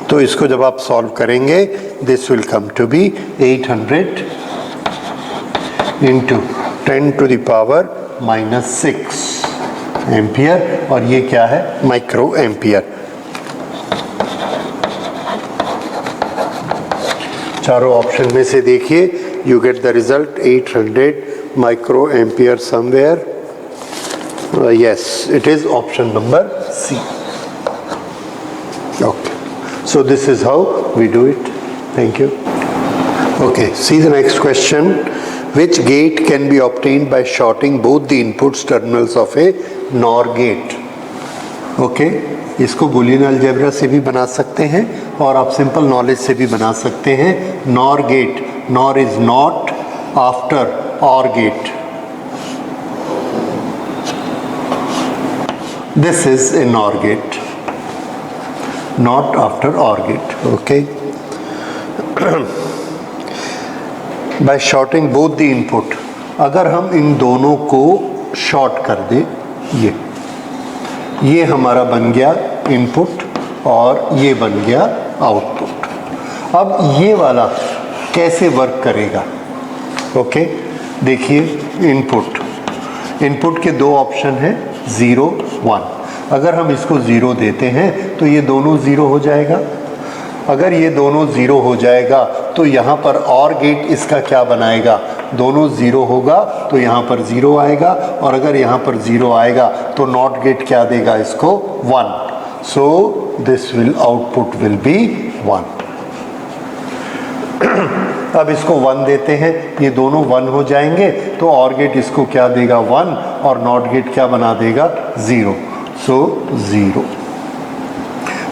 तो इसको जब आप solve करेंगे this will come to be 800 × 10 to the power -6 ampere. और ये क्या है? Micro ampere. चारों ऑप्शन में से देखिए, you get the result 800 micro ampere somewhere. yes, it is option number C. Okay, so this is how we do it. Thank you. Okay, see the next question. Which gate can be obtained by shorting both the inputs terminals of a NOR gate? Okay, इसको Boolean algebra से भी बना सकते हैं और आप simple knowledge से भी बना सकते हैं. NOR gate, NOR is not after OR gate. This is a NOR gate, not after OR gate. Okay. By shorting both the input, अगर हम इन दोनों को शॉर्ट कर दें, ये हमारा बन गया इनपुट और ये बन गया आउटपुट. अब ये वाला कैसे वर्क करेगा? ओके, देखिए इनपुट के दो ऑप्शन हैं, 0 1. अगर हम इसको 0 देते हैं तो ये दोनों 0 हो जाएगा. अगर ये दोनों 0 हो जाएगा तो यहाँ पर OR गेट इसका क्या बनाएगा? दोनों 0 होगा तो यहाँ पर 0 आएगा, और अगर यहाँ पर 0 आएगा तो NOT गेट क्या देगा इसको? 1. So this output will be 1. अब इसको 1 देते हैं, ये दोनों 1 हो जाएंगे तो OR गेट इसको क्या देगा? 1, और NOT गेट क्या बना देगा? 0. सो 0.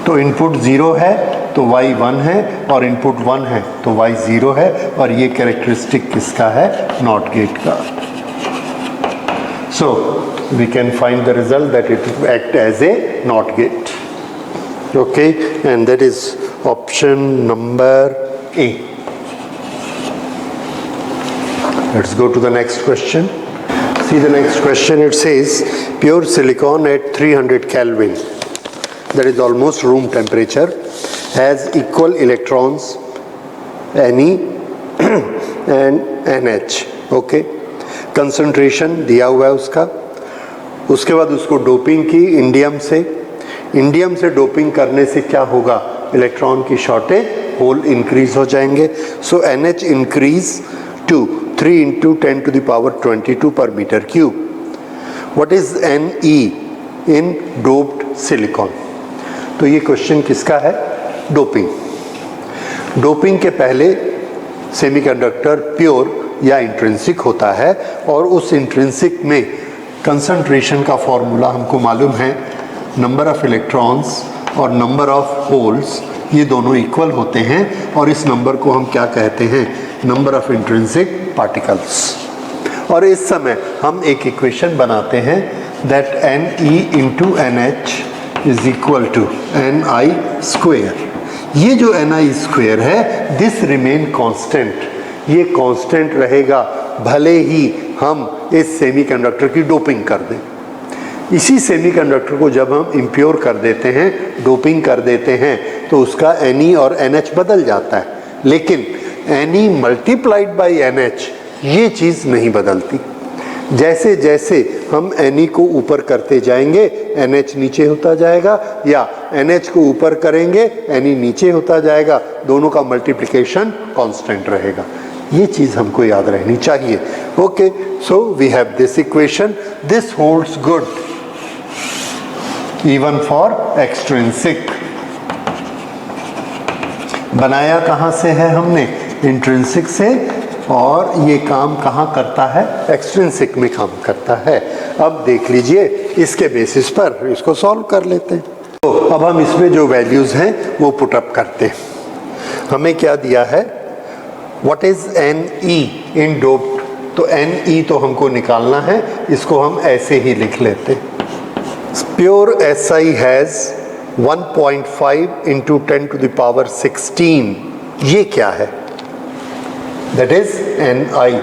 तो इनपुट 0 है तो y 1 है, और इनपुट 1 है तो y 0 है, और ये कैरेक्टरिस्टिक किसका है? NOT गेट का. So we can find the result that it act as a NOT gate. Okay, and that is option number A. Let's go to the next question. See the next question. It says pure silicon at 300 Kelvin, that is almost room temperature, has equal electrons Ne and NH. Okay, concentration दिया हुआ है उसका. उसके बाद उसको doping की indium से doping करने से क्या होगा? इलेक्ट्रॉन की शॉर्टेज, होल इंक्रीज हो जाएंगे. सो NH increase to 3 into 10 to the power 22 per meter cube. What is Ne in doped silicon? तो ये क्वेश्चन किसका है? डोपिंग के पहले सेमीकंडक्टर प्योर या इंट्रिंसिक होता है, और उस इंट्रिंसिक में कंसंट्रेशन का फॉर्मूला हमको मालूम है. नंबर ऑफ इलेक्ट्रॉन्स और नंबर ऑफ होल्स ये दोनों इक्वल होते हैं, और इस नंबर को हम क्या कहते हैं? Number of intrinsic particles. और इस समय हम एक इक्वेशन बनाते हैं that Ne into NH is equal to Ni square. ये जो Ni स्क्वेयर है, दिस रिमेन कांस्टेंट. ये कांस्टेंट रहेगा भले ही हम इस सेमीकंडक्टर की डोपिंग कर दें. इसी सेमीकंडक्टर को जब हम इम्प्योर कर देते हैं, डोपिंग कर देते हैं, तो उसका Ne और NH बदल जाता है, लेकिन Ne मल्टीप्लाइड बाई NH ये चीज़ नहीं बदलती. जैसे जैसे हम Ne को ऊपर करते जाएंगे NH नीचे होता जाएगा, या NH को ऊपर करेंगे Ne नीचे होता जाएगा. दोनों का मल्टीप्लिकेशन कांस्टेंट रहेगा. ये चीज़ हमको याद रहनी चाहिए. Okay, so we have this equation. This holds good even for extrinsic. बनाया कहाँ से है हमने? इंट्रिंसिक से, और ये काम कहाँ करता है? एक्सट्रिंसिक में काम करता है. अब देख लीजिए, इसके बेसिस पर इसको सॉल्व कर लेते हैं. तो अब हम इसमें जो वैल्यूज़ हैं वो पुटअप करते हैं. हमें क्या दिया है? What is Ne in doped? तो Ne तो हमको निकालना है, इसको हम ऐसे ही लिख लेते हैं. Pure Si has 1.5 into 10 to the power 16. ये क्या है? दैट इज Ni,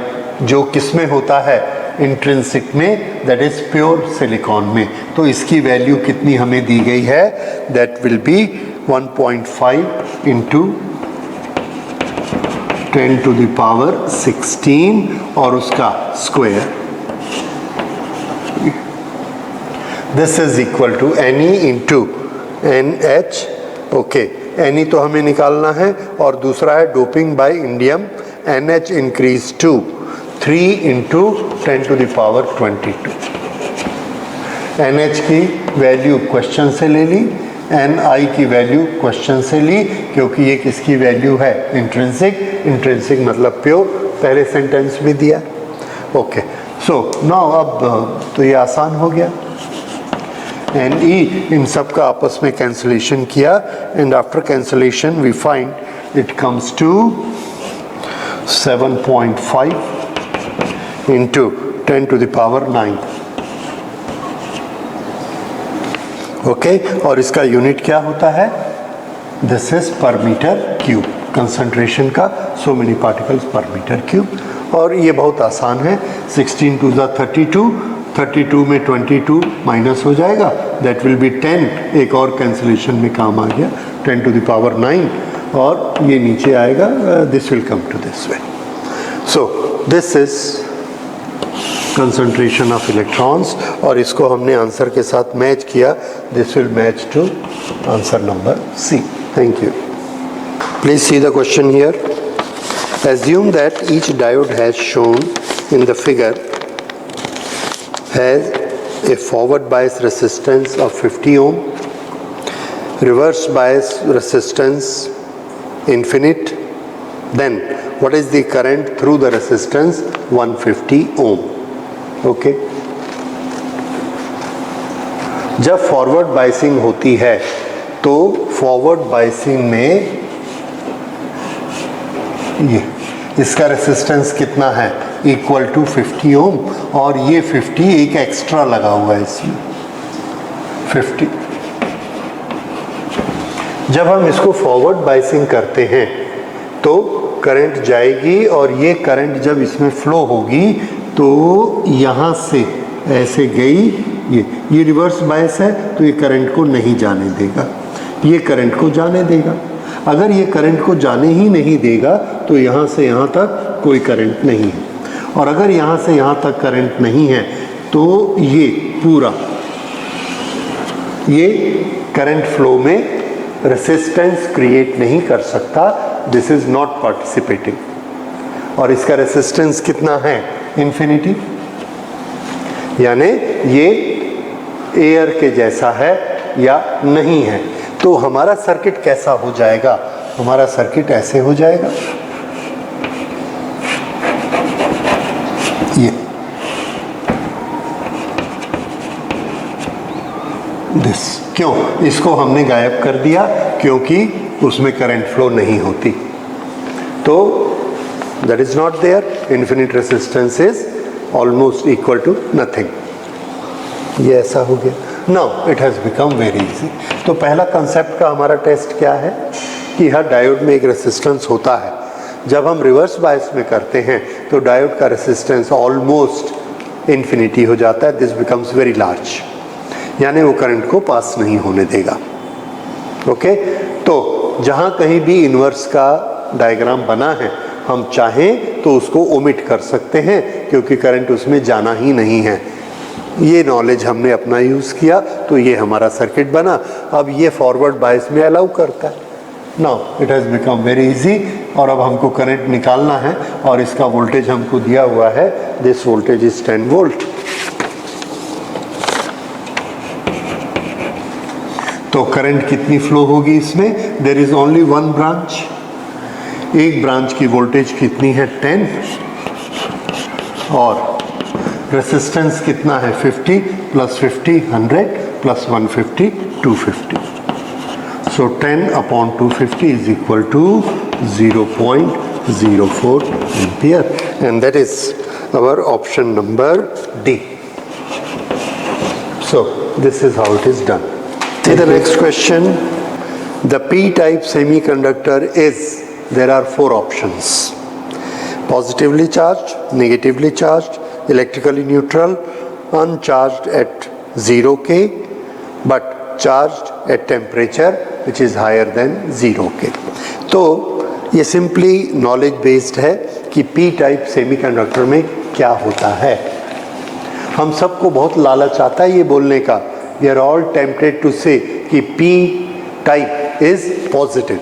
जो किस में होता है? इंट्रिंसिक में, दैट इज प्योर सिलिकॉन में. तो इसकी वैल्यू कितनी हमें दी गई है? That will be 1.5 into 10 to the power 16 और उसका square. This is equal to Ne into NH. Okay, Ne तो हमें निकालना है, और दूसरा है doping by indium. NH increase to 3 into 10 to the power 22. NH की वैल्यू क्वेश्चन से ले ली, एन आई की वैल्यू क्वेश्चन से ली, क्योंकि ये किसकी वैल्यू है, इंट्रिंसिक। इंट्रिंसिक मतलब प्योर, पहले सेंटेंस में दिया। ओके, सो नाउ अब तो ये आसान हो गया। एन ई इन सब का आपस में कैंसलेशन किया, and after cancellation we find it comes to 7.5 into 10 to the power 9। Okay, और इसका यूनिट क्या होता है, this is per metre cube, concentration का so many particles per metre cube. और ये बहुत आसान है, 16 to the 32, 32 में 22 माइनस हो जाएगा, दैट विल बी 10, एक और कैंसिलेशन में काम आ गया, 10 to the power 9, और ये नीचे आएगा, this will come to this way. So this is concentration of electrons, और इसको हमने आंसर के साथ मैच किया, this will match to answer number C. Thank you. Please see the question here. Assume that each diode has shown in the figure has a forward bias resistance of 50 ohm, reverse bias resistance infinite, then what is the current through the resistance 150 ohm? Okay, जब forward biasing होती है तो forward biasing में ये इसका resistance कितना है, equal to 50 ओम, और ये 50 एक एक्स्ट्रा लगा हुआ है इसमें 50। जब हम इसको फॉरवर्ड बायसिंग करते हैं तो करंट जाएगी, और ये करंट जब इसमें फ्लो होगी तो यहाँ से ऐसे गई, ये रिवर्स बायस है तो ये करंट को नहीं जाने देगा, ये करंट को जाने देगा। अगर ये करंट को जाने ही नहीं देगा तो यहाँ से यहाँ तक कोई करंट नहीं है, और अगर यहाँ से यहाँ तक करंट नहीं है तो ये पूरा ये करंट फ्लो में रेसिस्टेंस क्रिएट नहीं कर सकता, दिस इज नॉट पार्टिसिपेटिंग। और इसका रेसिस्टेंस कितना है, इन्फिनिटी, यानी ये एयर के जैसा है या नहीं है। तो हमारा सर्किट कैसा हो जाएगा, हमारा सर्किट ऐसे हो जाएगा, ये दिस। क्यों, इसको हमने गायब कर दिया क्योंकि उसमें करंट फ्लो नहीं होती, तो that is not there, infinite resistance is almost equal to nothing. ये ऐसा हो गया। Now it has become very easy. तो पहला कंसेप्ट का हमारा टेस्ट क्या है कि हर डायोड में एक रेसिस्टेंस होता है। जब हम रिवर्स बायस में करते हैं तो डायोड का रेसिस्टेंस ऑलमोस्ट इन्फिनिटी हो जाता है, दिस बिकम्स वेरी लार्ज, यानी वो करंट को पास नहीं होने देगा। ओके, तो जहाँ कहीं भी इन्वर्स का डायग्राम बना है हम चाहें तो उसको ओमिट कर सकते हैं, क्योंकि करंट उसमें जाना ही नहीं है। ये नॉलेज हमने अपना यूज़ किया तो ये हमारा सर्किट बना। अब ये फॉरवर्ड बायस में अलाउ करता है। Now it has become very easy, और अब हमको करंट निकालना है, और इसका वोल्टेज हमको दिया हुआ है, दिस वोल्टेज इज 10 वोल्ट। तो करंट कितनी फ्लो होगी इसमें, there is only one branch, एक ब्रांच की वोल्टेज कितनी है 10, और रेसिस्टेंस कितना है 50 plus 50 100 plus 150 250। So 10 upon 250 is equal to 0.04 ampere, and that is our option number D. So this is how it is done. See the next question. The p-type semiconductor is, there are 4 options: positively charged, negatively charged, electrically neutral, uncharged at 0 K, but charged at temperature which is higher than 0 K. तो ये simply knowledge based है कि p-type semiconductor में क्या होता है। हम सबको बहुत लालच आता है ये बोलने का, we are all tempted to say कि p-type is positive,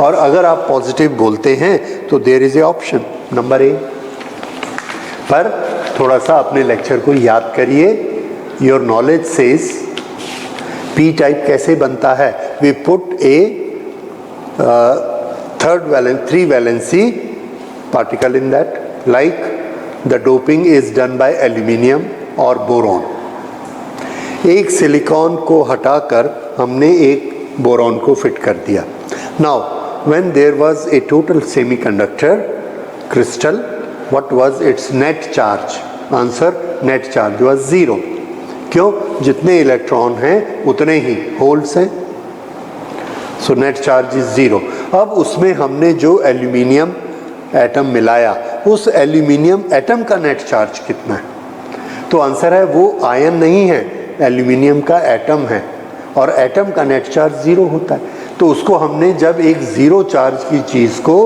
और अगर आप पॉजिटिव बोलते हैं तो there is a option number A. पर थोड़ा सा अपने लेक्चर को याद करिए, your knowledge says P type कैसे बनता है? We put a three valency particle in that, like the doping is done by aluminium or boron. एक सिलिकॉन को हटाकर हमने एक बोरॉन को फिट कर दिया. Now when there was a total semiconductor crystal, what was its net charge? Answer, net charge was 0. क्यों? जितने इलेक्ट्रॉन हैं उतने ही होल्स हैं, सो नेट चार्ज इज 0. अब उसमें हमने जो एल्यूमिनियम एटम मिलाया, उस एल्यूमिनियम एटम का नेट चार्ज कितना है? तो आंसर है वो आयन नहीं है, एल्यूमिनियम का एटम है, और एटम का नेट चार्ज 0 होता है. तो उसको हमने जब एक 0 चार्ज की चीज़ को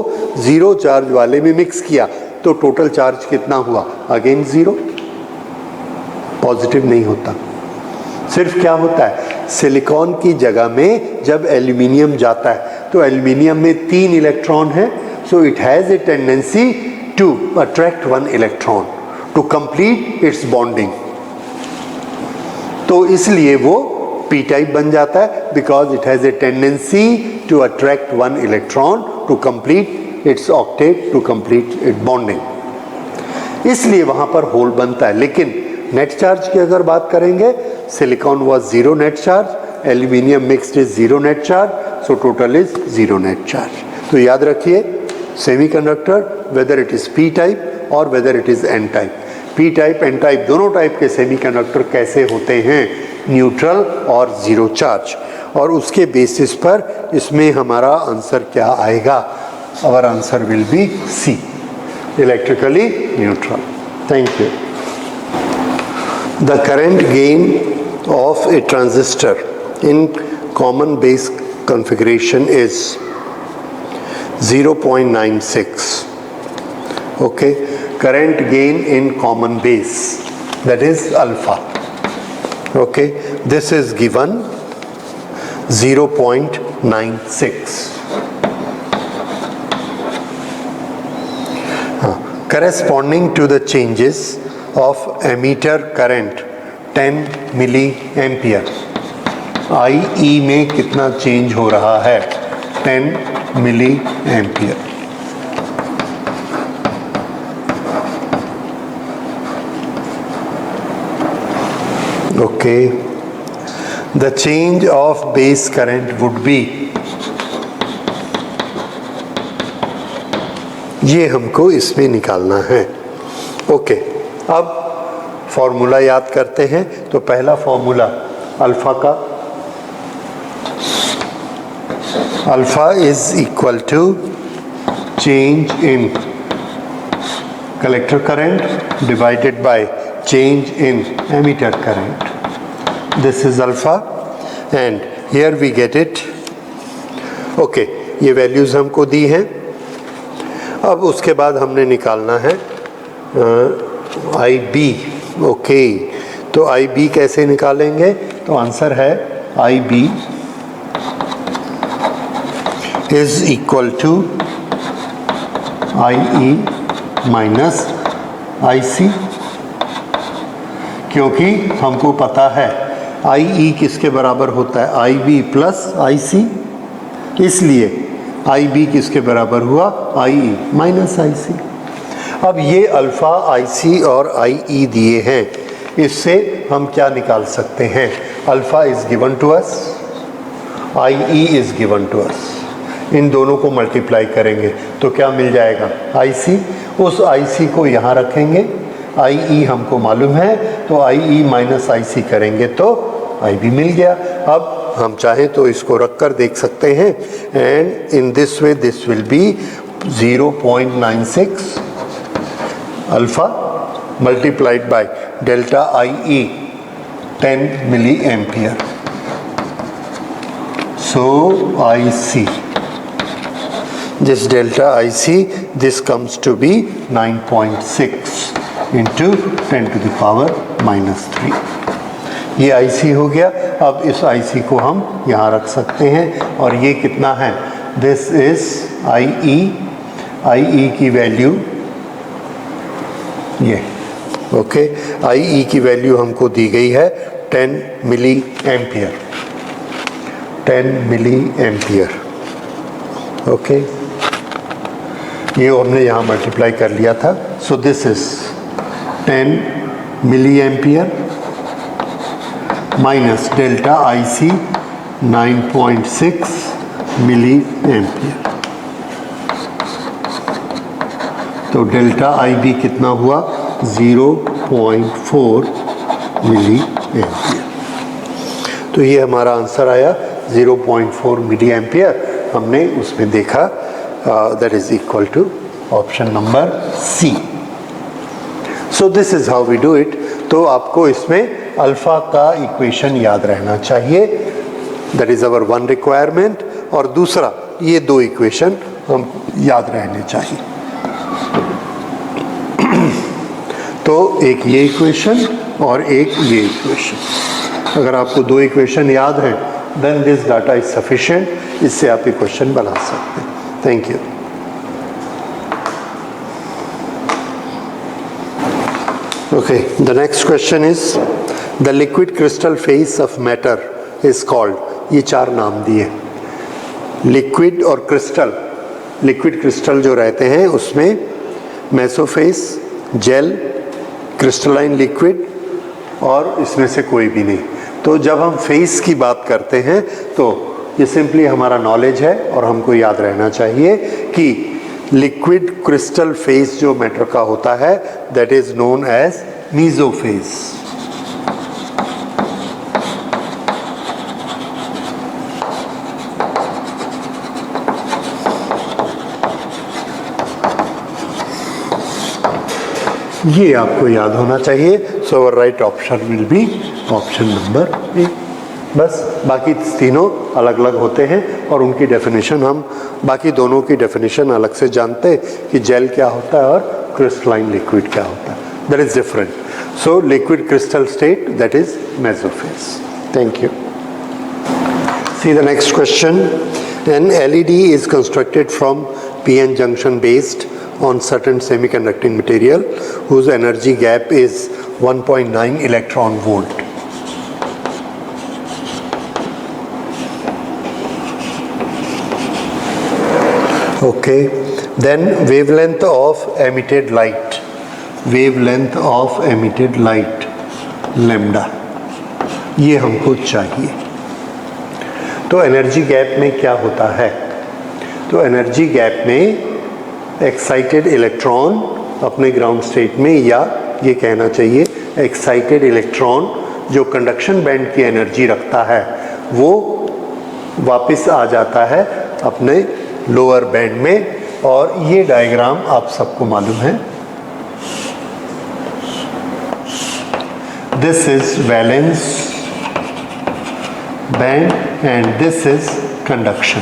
0 चार्ज वाले में मिक्स किया तो टोटल चार्ज कितना हुआ? अगेन 0, पॉजिटिव नहीं होता. सिर्फ क्या होता है, सिलिकॉन की जगह में जब एल्यूमिनियम जाता है तो एल्यूमिनियम में 3 इलेक्ट्रॉन है, so it has a tendency to attract 1 electron to complete its bonding. तो इसलिए वो p टाइप बन जाता है, because it has a tendency to attract 1 electron to complete its octet, to complete its bonding. इसलिए वहाँ पर होल बनता है. लेकिन नेट चार्ज की अगर बात करेंगे, silicon was 0 net charge, aluminium mixed is 0 net charge, so total is 0 net charge. तो याद रखिए, semiconductor whether it is P type और whether it is N type, P type N type दोनों type के सेमीकंडक्टर कैसे होते हैं? Neutral और 0 चार्ज. और उसके बेसिस पर इसमें हमारा आंसर क्या आएगा? Our answer will be C, electrically neutral. Thank you. The current gain of a transistor in common base configuration is 0.96. okay, current gain in common base, that is alpha. okay, this is given 0.96. corresponding to the changes of emitter current 10 milliampere. IE में कितना change हो रहा है? 10 milli ampere. Okay, the change of base current would be, ये हमको इसमें निकालना है. ओके, अब फॉर्मूला याद करते हैं. तो पहला फॉर्मूला अल्फा का, alpha is equal to change in collector current divided by change in emitter current. This is alpha and here we get it. Okay, ये वैल्यूज हमको दी हैं. अब उसके बाद हमने निकालना है आई बी. ओके, तो आई बी कैसे निकालेंगे? तो आंसर है आई B is equal to IE minus IC, क्योंकि हमको पता है IE किसके बराबर होता है? IB प्लस IC, इसलिए IB किसके बराबर हुआ? IE minus IC. अब ये अल्फ़ा, IC और IE दिए हैं, इससे हम क्या निकाल सकते हैं? Alpha is given to us, IE is given to us. इन दोनों को मल्टीप्लाई करेंगे तो क्या मिल जाएगा? IC. उस IC को यहाँ रखेंगे, IE हमको मालूम है, तो IE माइनस IC करेंगे तो IB मिल गया. अब हम चाहें तो इसको रख कर देख सकते हैं, and in this way this will be 0.96 alpha multiplied by delta IE 10 milli ampere. So IC, this delta IC, this comes to be 9.6 into 10 to the power minus 3. ये IC हो गया. अब इस IC को हम यहाँ रख सकते हैं, और ये कितना है? This is IE. IE की वैल्यू ये, ओके, IE की वैल्यू हमको दी गई है 10 milli ampere. 10 milli ampere. Okay, ये हमने यहाँ मल्टीप्लाई कर लिया था। So this is 10 milli ampere minus delta IC 9.6 milli ampere. तो डेल्टा IB कितना हुआ? 0.4 मिली एम्पियर। तो ये हमारा आंसर आया 0.4 मिली एम्पियर। हमने उसमें देखा that is equal to option number C। So this is how we do it. तो आपको इसमें अल्फा का इक्वेशन याद रहना चाहिए, that is our one requirement. और दूसरा, ये दो इक्वेशन हम याद रहने चाहिए। तो एक ये इक्वेशन और एक ये इक्वेशन। अगर आपको दो इक्वेशन याद हैं, then this data is sufficient. इससे आप इक्वेशन बना सकते हैं। Thank you. Okay, the next question is the liquid crystal phase of matter is called, ये चार नाम दिए। लिक्विड और क्रिस्टल, लिक्विड क्रिस्टल जो रहते हैं उसमें मेसोफेस, जेल, क्रिस्टलाइन लिक्विड और इसमें से कोई भी नहीं। तो जब हम फेस की बात करते हैं तो ये सिंपली हमारा नॉलेज है और हमको याद रहना चाहिए कि लिक्विड क्रिस्टल फेस जो मैटर का होता है that is known as mesophase. ये आपको याद होना चाहिए। So our right option will be option number A. बस बाकी तीनों अलग अलग होते हैं और उनकी डेफिनेशन हम बाकी दोनों की डेफिनेशन अलग से जानते हैं कि जेल क्या होता है और क्रिस्टलाइन लिक्विड क्या होता है। That is different. So liquid crystal state that is mesophase. Thank you. See the next question. An LED is constructed from PN junction based on certain semiconducting material whose energy gap is 1.9 electron volt. Okay, then wavelength of emitted light, wavelength of emitted light lambda, ये हमको चाहिए। तो energy gap में क्या होता है? तो energy gap में एक्साइटेड इलेक्ट्रॉन अपने ग्राउंड स्टेट में, या ये कहना चाहिए एक्साइटेड इलेक्ट्रॉन जो कंडक्शन बैंड की एनर्जी रखता है वो वापस आ जाता है अपने लोअर बैंड में। और ये डायग्राम आप सबको मालूम है। This is valence band and this is conduction.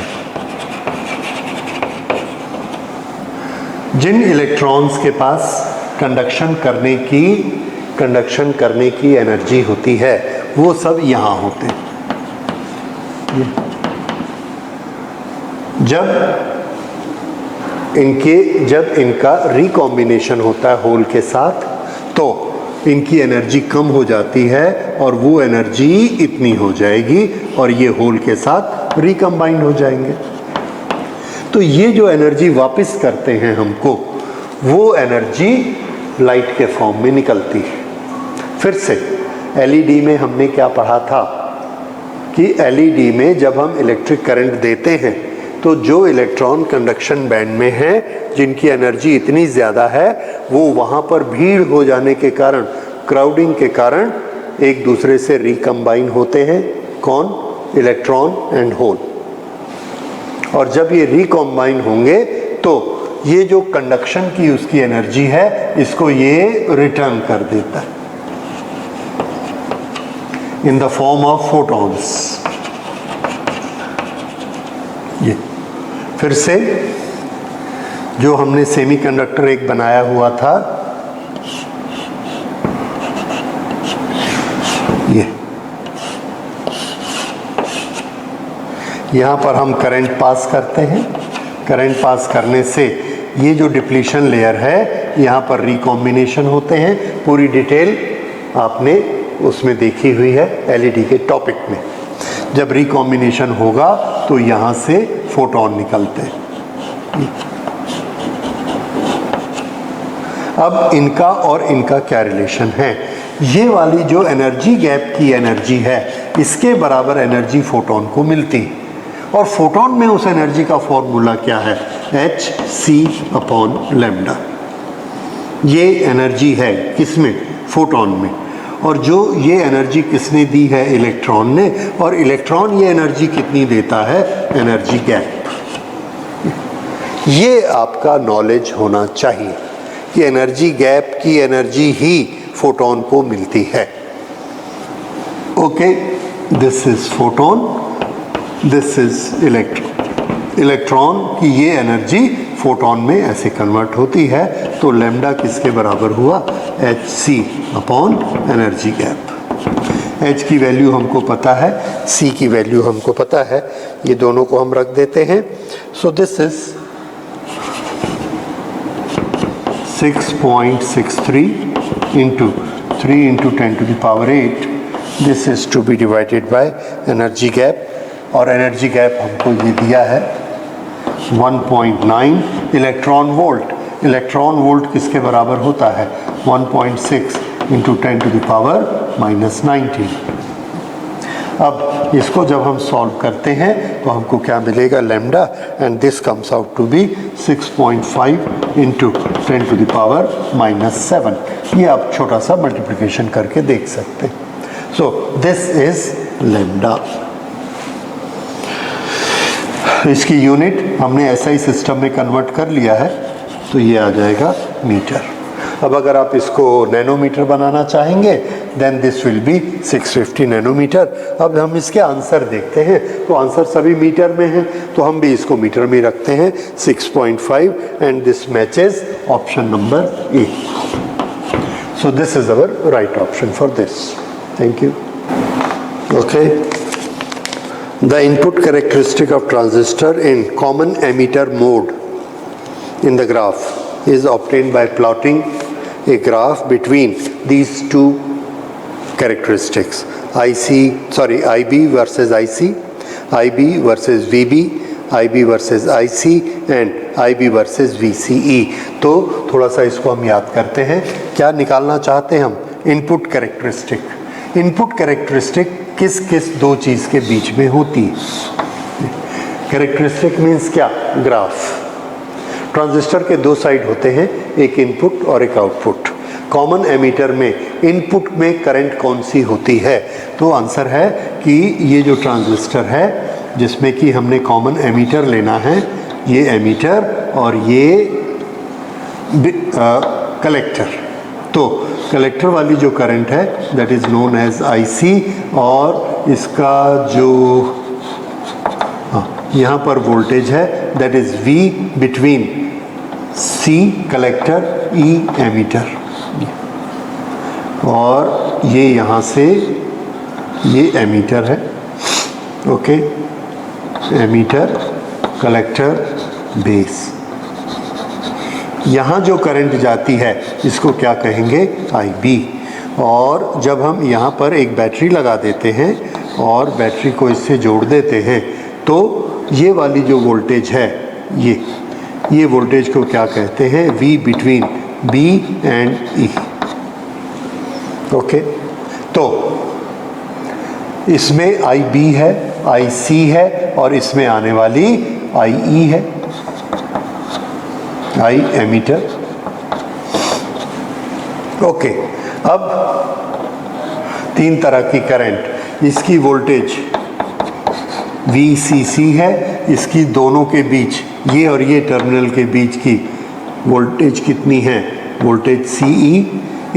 जिन इलेक्ट्रॉन्स के पास कंडक्शन करने की एनर्जी होती है वो सब यहाँ होते हैं। जब इनका रिकॉम्बिनेशन होता है होल के साथ तो इनकी एनर्जी कम हो जाती है और वो एनर्जी इतनी हो जाएगी और ये होल के साथ रिकम्बाइंड हो जाएंगे। तो ये जो एनर्जी वापस करते हैं हमको, वो एनर्जी लाइट के फॉर्म में निकलती है। फिर से LED में हमने क्या पढ़ा था कि LED में जब हम इलेक्ट्रिक करंट देते हैं तो जो इलेक्ट्रॉन कंडक्शन बैंड में हैं जिनकी एनर्जी इतनी ज़्यादा है वो वहाँ पर भीड़ हो जाने के कारण, क्राउडिंग के कारण एक दूसरे से रिकम्बाइन होते हैं। कौन? Electron and hole. और जब ये रिकम्बाइन होंगे तो ये जो कंडक्शन की उसकी एनर्जी है इसको ये रिटर्न कर देता है in the form of photons. ये फिर से जो हमने सेमीकंडक्टर एक बनाया हुआ था, ये यहाँ पर हम करंट पास करते हैं। करंट पास करने से ये जो डिप्लीशन लेयर है यहाँ पर रिकॉम्बिनेशन होते हैं। पूरी डिटेल आपने उसमें देखी हुई है LED के टॉपिक में। जब रिकॉम्बिनेशन होगा तो यहाँ से फोटॉन निकलते हैं। अब इनका और इनका क्या रिलेशन है? ये वाली जो एनर्जी गैप की एनर्जी है, इसके बराबर एनर्जी फोटॉन को मिलती है। और फोटॉन में उस एनर्जी का फॉर्मूला क्या है? hc/λ। ये एनर्जी है किसमें? फोटॉन में। और जो ये एनर्जी किसने दी है? इलेक्ट्रॉन ने। और इलेक्ट्रॉन ये एनर्जी कितनी देता है? Energy gap. ये आपका नॉलेज होना चाहिए कि एनर्जी गैप की एनर्जी ही फोटॉन को मिलती है। Okay, this is photon, this is electron. Electron की ये एनर्जी फोटॉन में ऐसे कन्वर्ट होती है। तो लैम्डा किसके बराबर हुआ? hc/ energy gap. h की वैल्यू हमको पता है, c की वैल्यू हमको पता है, ये दोनों को हम रख देते हैं। सो this is 6.63 into 3 into 10 to the power 8. This is to be divided by energy gap, और एनर्जी गैप हमको ये दिया है 1.9 इलेक्ट्रॉन वोल्ट। इलेक्ट्रॉन वोल्ट किसके बराबर होता है? 1.6 into 10 to the power -19। अब इसको जब हम सॉल्व करते हैं तो हमको क्या मिलेगा? Lambda, and this comes out to be 6.5 into 10 to the power -7। ये आप छोटा सा मल्टीप्लिकेशन करके देख सकते हैं। सो दिस इज लैम्डा। इसकी यूनिट हमने एसआई सिस्टम में कन्वर्ट कर लिया है, तो ये आ जाएगा मीटर। अब अगर आप इसको नैनोमीटर बनाना चाहेंगे then this will be 650 nanometre. अब हम इसके आंसर देखते हैं, तो आंसर सभी मीटर में हैं, तो हम भी इसको मीटर में रखते हैं 6.5, and this matches option number A. So this is our right option for this. Thank you. Okay, the input characteristic of transistor in common ammeter mode in the graph is obtained by plotting a graph between these two characteristics, IB versus IC, IB versus VB, IB versus IC and IB versus VCE। तो थोड़ा सा इसको हम याद करते हैं। क्या निकालना चाहते हैं हम? Input characteristic. इनपुट कैरेक्टरिस्टिक किस किस दो चीज़ के बीच में होती है? कैरेक्टरिस्टिक मीन्स क्या? ग्राफ। ट्रांजिस्टर के दो साइड होते हैं, एक इनपुट और एक आउटपुट। कॉमन एमीटर में इनपुट में करंट कौन सी होती है? तो आंसर है कि ये जो ट्रांजिस्टर है जिसमें कि हमने कॉमन एमीटर लेना है, ये एमीटर और ये कलेक्टर। तो कलेक्टर वाली जो करंट है that is known as IC, और इसका जो यहाँ पर वोल्टेज है that is V between C collector, E emitter, और ये यहाँ से ये एमीटर है। Okay, emitter, collector, base. यहाँ जो करंट जाती है इसको क्या कहेंगे? IB। और जब हम यहाँ पर एक बैटरी लगा देते हैं और बैटरी को इससे जोड़ देते हैं तो ये वाली जो वोल्टेज है ये वोल्टेज को क्या कहते हैं? V between B and E। Okay, तो इसमें IB है, IC है, और इसमें आने वाली IE है, I एमीटर। ओके, अब तीन तरह की करंट। इसकी वोल्टेज VCC है, इसकी दोनों के बीच, ये और ये टर्मिनल के बीच की वोल्टेज कितनी है? Voltage CE।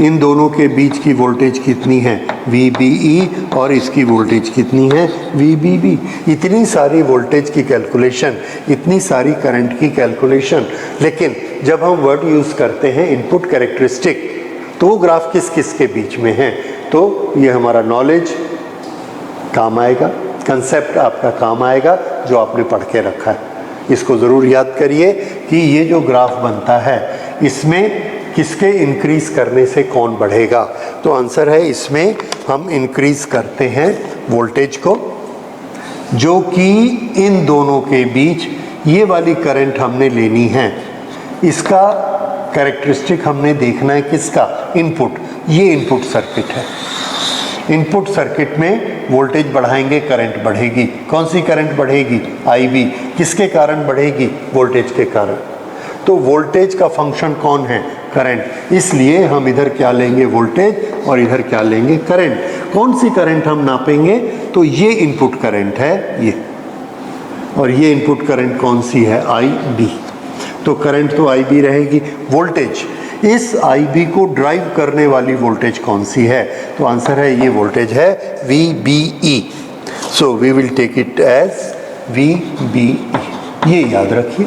इन दोनों के बीच की वोल्टेज कितनी है? VBE। और इसकी वोल्टेज कितनी है? VBB। इतनी सारी वोल्टेज की कैलकुलेशन, इतनी सारी करंट की कैलकुलेशन, लेकिन जब हम वर्ड यूज़ करते हैं इनपुट कैरेक्टरिस्टिक, तो वो ग्राफ किस किस के बीच में है? तो ये हमारा नॉलेज काम आएगा, कंसेप्ट आपका काम आएगा जो आपने पढ़ के रखा है। इसको ज़रूर याद करिए कि ये जो ग्राफ बनता है इसमें किसके इंक्रीज़ करने से कौन बढ़ेगा? तो आंसर है इसमें हम इंक्रीज़ करते हैं वोल्टेज को, जो कि इन दोनों के बीच ये वाली करंट हमने लेनी है। इसका कैरेक्टरिस्टिक हमने देखना है किसका, इनपुट। ये इनपुट सर्किट है। इनपुट सर्किट में वोल्टेज बढ़ाएंगे, करंट बढ़ेगी। कौन सी करंट बढ़ेगी, IB। किसके कारण बढ़ेगी, वोल्टेज के कारण। तो वोल्टेज का फंक्शन कौन है, करंट। इसलिए हम इधर क्या लेंगे, वोल्टेज, और इधर क्या लेंगे, करंट। कौन सी करंट हम नापेंगे, तो ये इनपुट करंट है ये, और ये इनपुट करंट कौन सी है, IB। तो करंट तो IB रहेगी। वोल्टेज, इस IB को ड्राइव करने वाली वोल्टेज कौन सी है, तो आंसर है ये वोल्टेज है VBE। So we will take it as VBE, ये याद रखिए।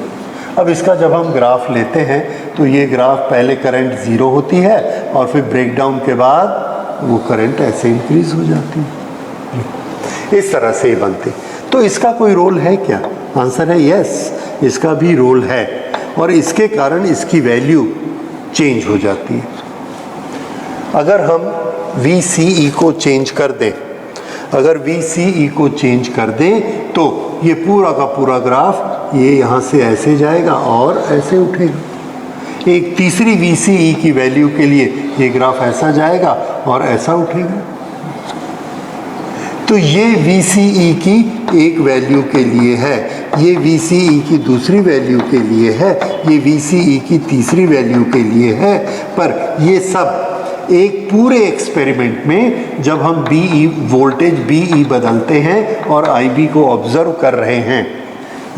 अब इसका जब हम ग्राफ लेते हैं तो ये ग्राफ पहले करंट 0 होती है और फिर ब्रेकडाउन के बाद वो करंट ऐसे इंक्रीज हो जाती है, इस तरह से बनती। तो इसका कोई रोल है क्या, आंसर है यस, इसका भी रोल है, और इसके कारण इसकी वैल्यू चेंज हो जाती है। अगर हम VCE को चेंज कर दें, अगर VCE को चेंज कर दें तो ये पूरा का पूरा ग्राफ ये यहाँ से ऐसे जाएगा और ऐसे उठेगा। एक तीसरी VCE की वैल्यू के लिए ये ग्राफ ऐसा जाएगा और ऐसा उठेगा। तो ये VCE की एक वैल्यू के लिए है, ये VCE की दूसरी वैल्यू के लिए है, ये VCE की तीसरी वैल्यू के लिए है। पर ये सब एक पूरे एक्सपेरिमेंट में जब हम BE वोल्टेज BE बदलते हैं और IB को ऑब्जर्व कर रहे हैं,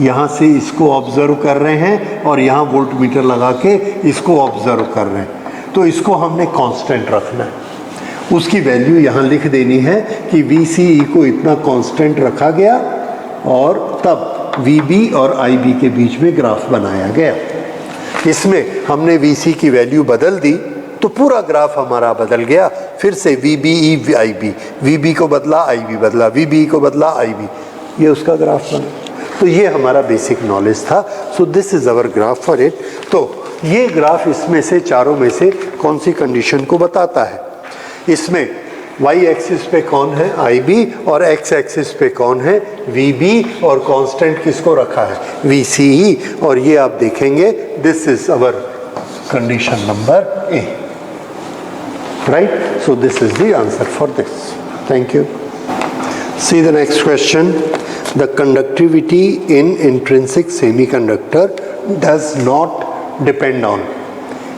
यहाँ से इसको ऑब्जर्व कर रहे हैं और यहाँ वोल्ट मीटर लगा के इसको ऑब्जर्व कर रहे हैं, तो इसको हमने कांस्टेंट रखना है। उसकी वैल्यू यहाँ लिख देनी है कि VCE को इतना कांस्टेंट रखा गया और तब VB और IB के बीच में ग्राफ बनाया गया। इसमें हमने VC की वैल्यू बदल दी तो पूरा ग्राफ हमारा बदल गया। फिर से VBE IB, VB को बदला IB बदला, VB को बदला IB, ये उसका ग्राफ बना। तो ये हमारा बेसिक नॉलेज था। So this is our graph for it. तो ये ग्राफ इसमें से चारों में से कौन सी कंडीशन को बताता है। इसमें y एक्सिस पे कौन है, IB, और x एक्सिस पे कौन है, VB, और कांस्टेंट किसको रखा है, VCE। और ये आप देखेंगे this is our condition number A, right? So this is the answer for this. Thank you. See the next question. The conductivity in intrinsic semiconductor does not depend on.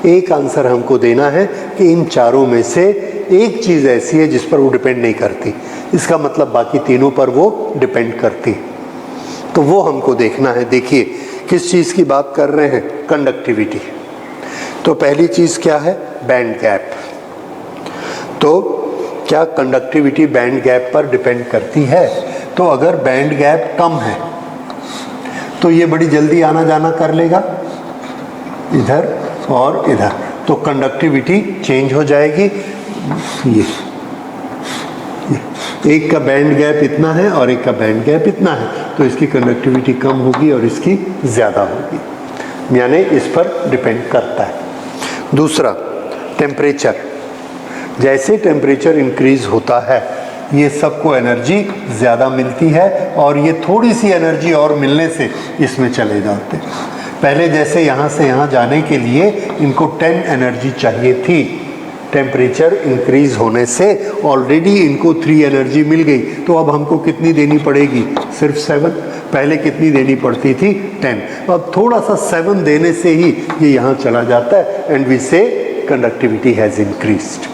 एक answer हमको देना है कि इन चारों में से एक चीज़ ऐसी है जिस पर वो डिपेंड नहीं करती, इसका मतलब बाकी तीनों पर वो डिपेंड करती, तो वो हमको देखना है। देखिए किस चीज़ की बात कर रहे हैं, कंडक्टिविटी। तो पहली चीज़ क्या है, बैंड गैप। तो क्या कंडक्टिविटी बैंड गैप पर डिपेंड करती है, तो अगर बैंड गैप कम है तो ये बड़ी जल्दी आना जाना कर लेगा इधर और इधर, तो कंडक्टिविटी चेंज हो जाएगी। ये एक का बैंड गैप इतना है और एक का बैंड गैप इतना है, तो इसकी कंडक्टिविटी कम होगी और इसकी ज़्यादा होगी, यानी इस पर डिपेंड करता है। दूसरा, टेम्परेचर। जैसे टेम्परेचर इंक्रीज होता है ये सबको एनर्जी ज़्यादा मिलती है और ये थोड़ी सी एनर्जी और मिलने से इसमें चले जाते हैं। पहले जैसे यहाँ से यहाँ जाने के लिए इनको 10 एनर्जी चाहिए थी, टेम्परेचर इंक्रीज होने से ऑलरेडी इनको 3 एनर्जी मिल गई, तो अब हमको कितनी देनी पड़ेगी, सिर्फ 7। पहले कितनी देनी पड़ती थी, 10। अब थोड़ा सा 7 देने से ही ये यहाँ चला जाता है एंड वी से कंडक्टिविटी हैज़ इंक्रीज्ड।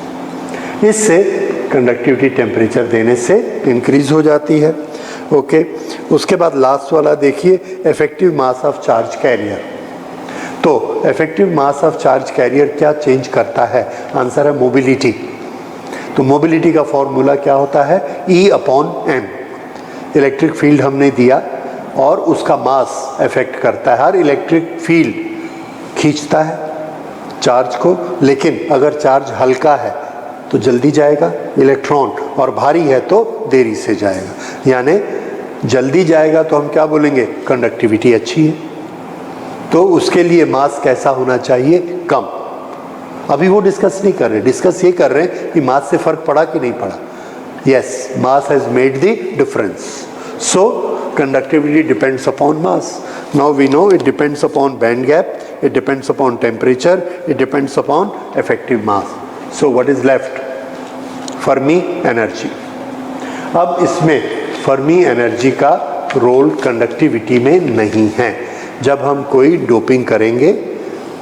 इससे कंडक्टिविटी टेम्परेचर देने से इंक्रीज हो जाती है। ओके, उसके बाद लास्ट वाला देखिए, effective mass of charge carrier. तो effective mass of charge carrier क्या चेंज करता है, आंसर है मोबिलिटी। तो मोबिलिटी का फॉर्मूला क्या होता है, E/m। इलेक्ट्रिक फील्ड हमने दिया और उसका मास इफेक्ट करता है। हर इलेक्ट्रिक फील्ड खींचता है चार्ज को, लेकिन अगर चार्ज हल्का है तो जल्दी जाएगा इलेक्ट्रॉन, और भारी है तो देरी से जाएगा। यानी जल्दी जाएगा तो हम क्या बोलेंगे, कंडक्टिविटी अच्छी है। तो उसके लिए मास कैसा होना चाहिए, कम। अभी वो डिस्कस नहीं कर रहे, डिस्कस ये कर रहे हैं कि मास से फर्क पड़ा कि नहीं पड़ा। Yes, mass has made the difference. So conductivity depends upon mass. Now we know it depends upon band gap, it depends upon temperature, it depends upon effective mass. So what is left? Fermi energy. अब इसमें Fermi energy का role conductivity में नहीं है. जब हम कोई doping करेंगे,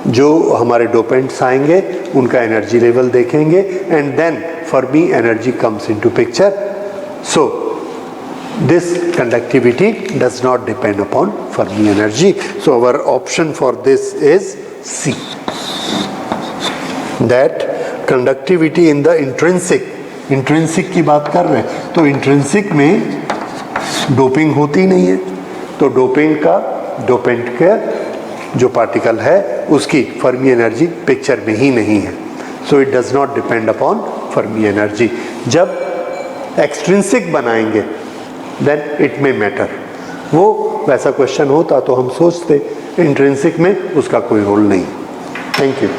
जो हमारे डोपेंट्स आएंगे उनका एनर्जी लेवल देखेंगे and then Fermi energy comes into picture. So this conductivity does not depend upon Fermi energy. So our option for this is C, that conductivity in the intrinsic की बात कर रहे हैं, तो intrinsic में doping होती नहीं है, तो डोपेंट का जो पार्टिकल है उसकी फर्मी एनर्जी पिक्चर में ही नहीं है. So it does not depend upon Fermi energy. जब एक्सट्रिंसिक बनाएंगे देन इट मे मैटर. वो वैसा क्वेश्चन होता तो हम सोचते, इंट्रिंसिक में उसका कोई रोल नहीं. Thank you.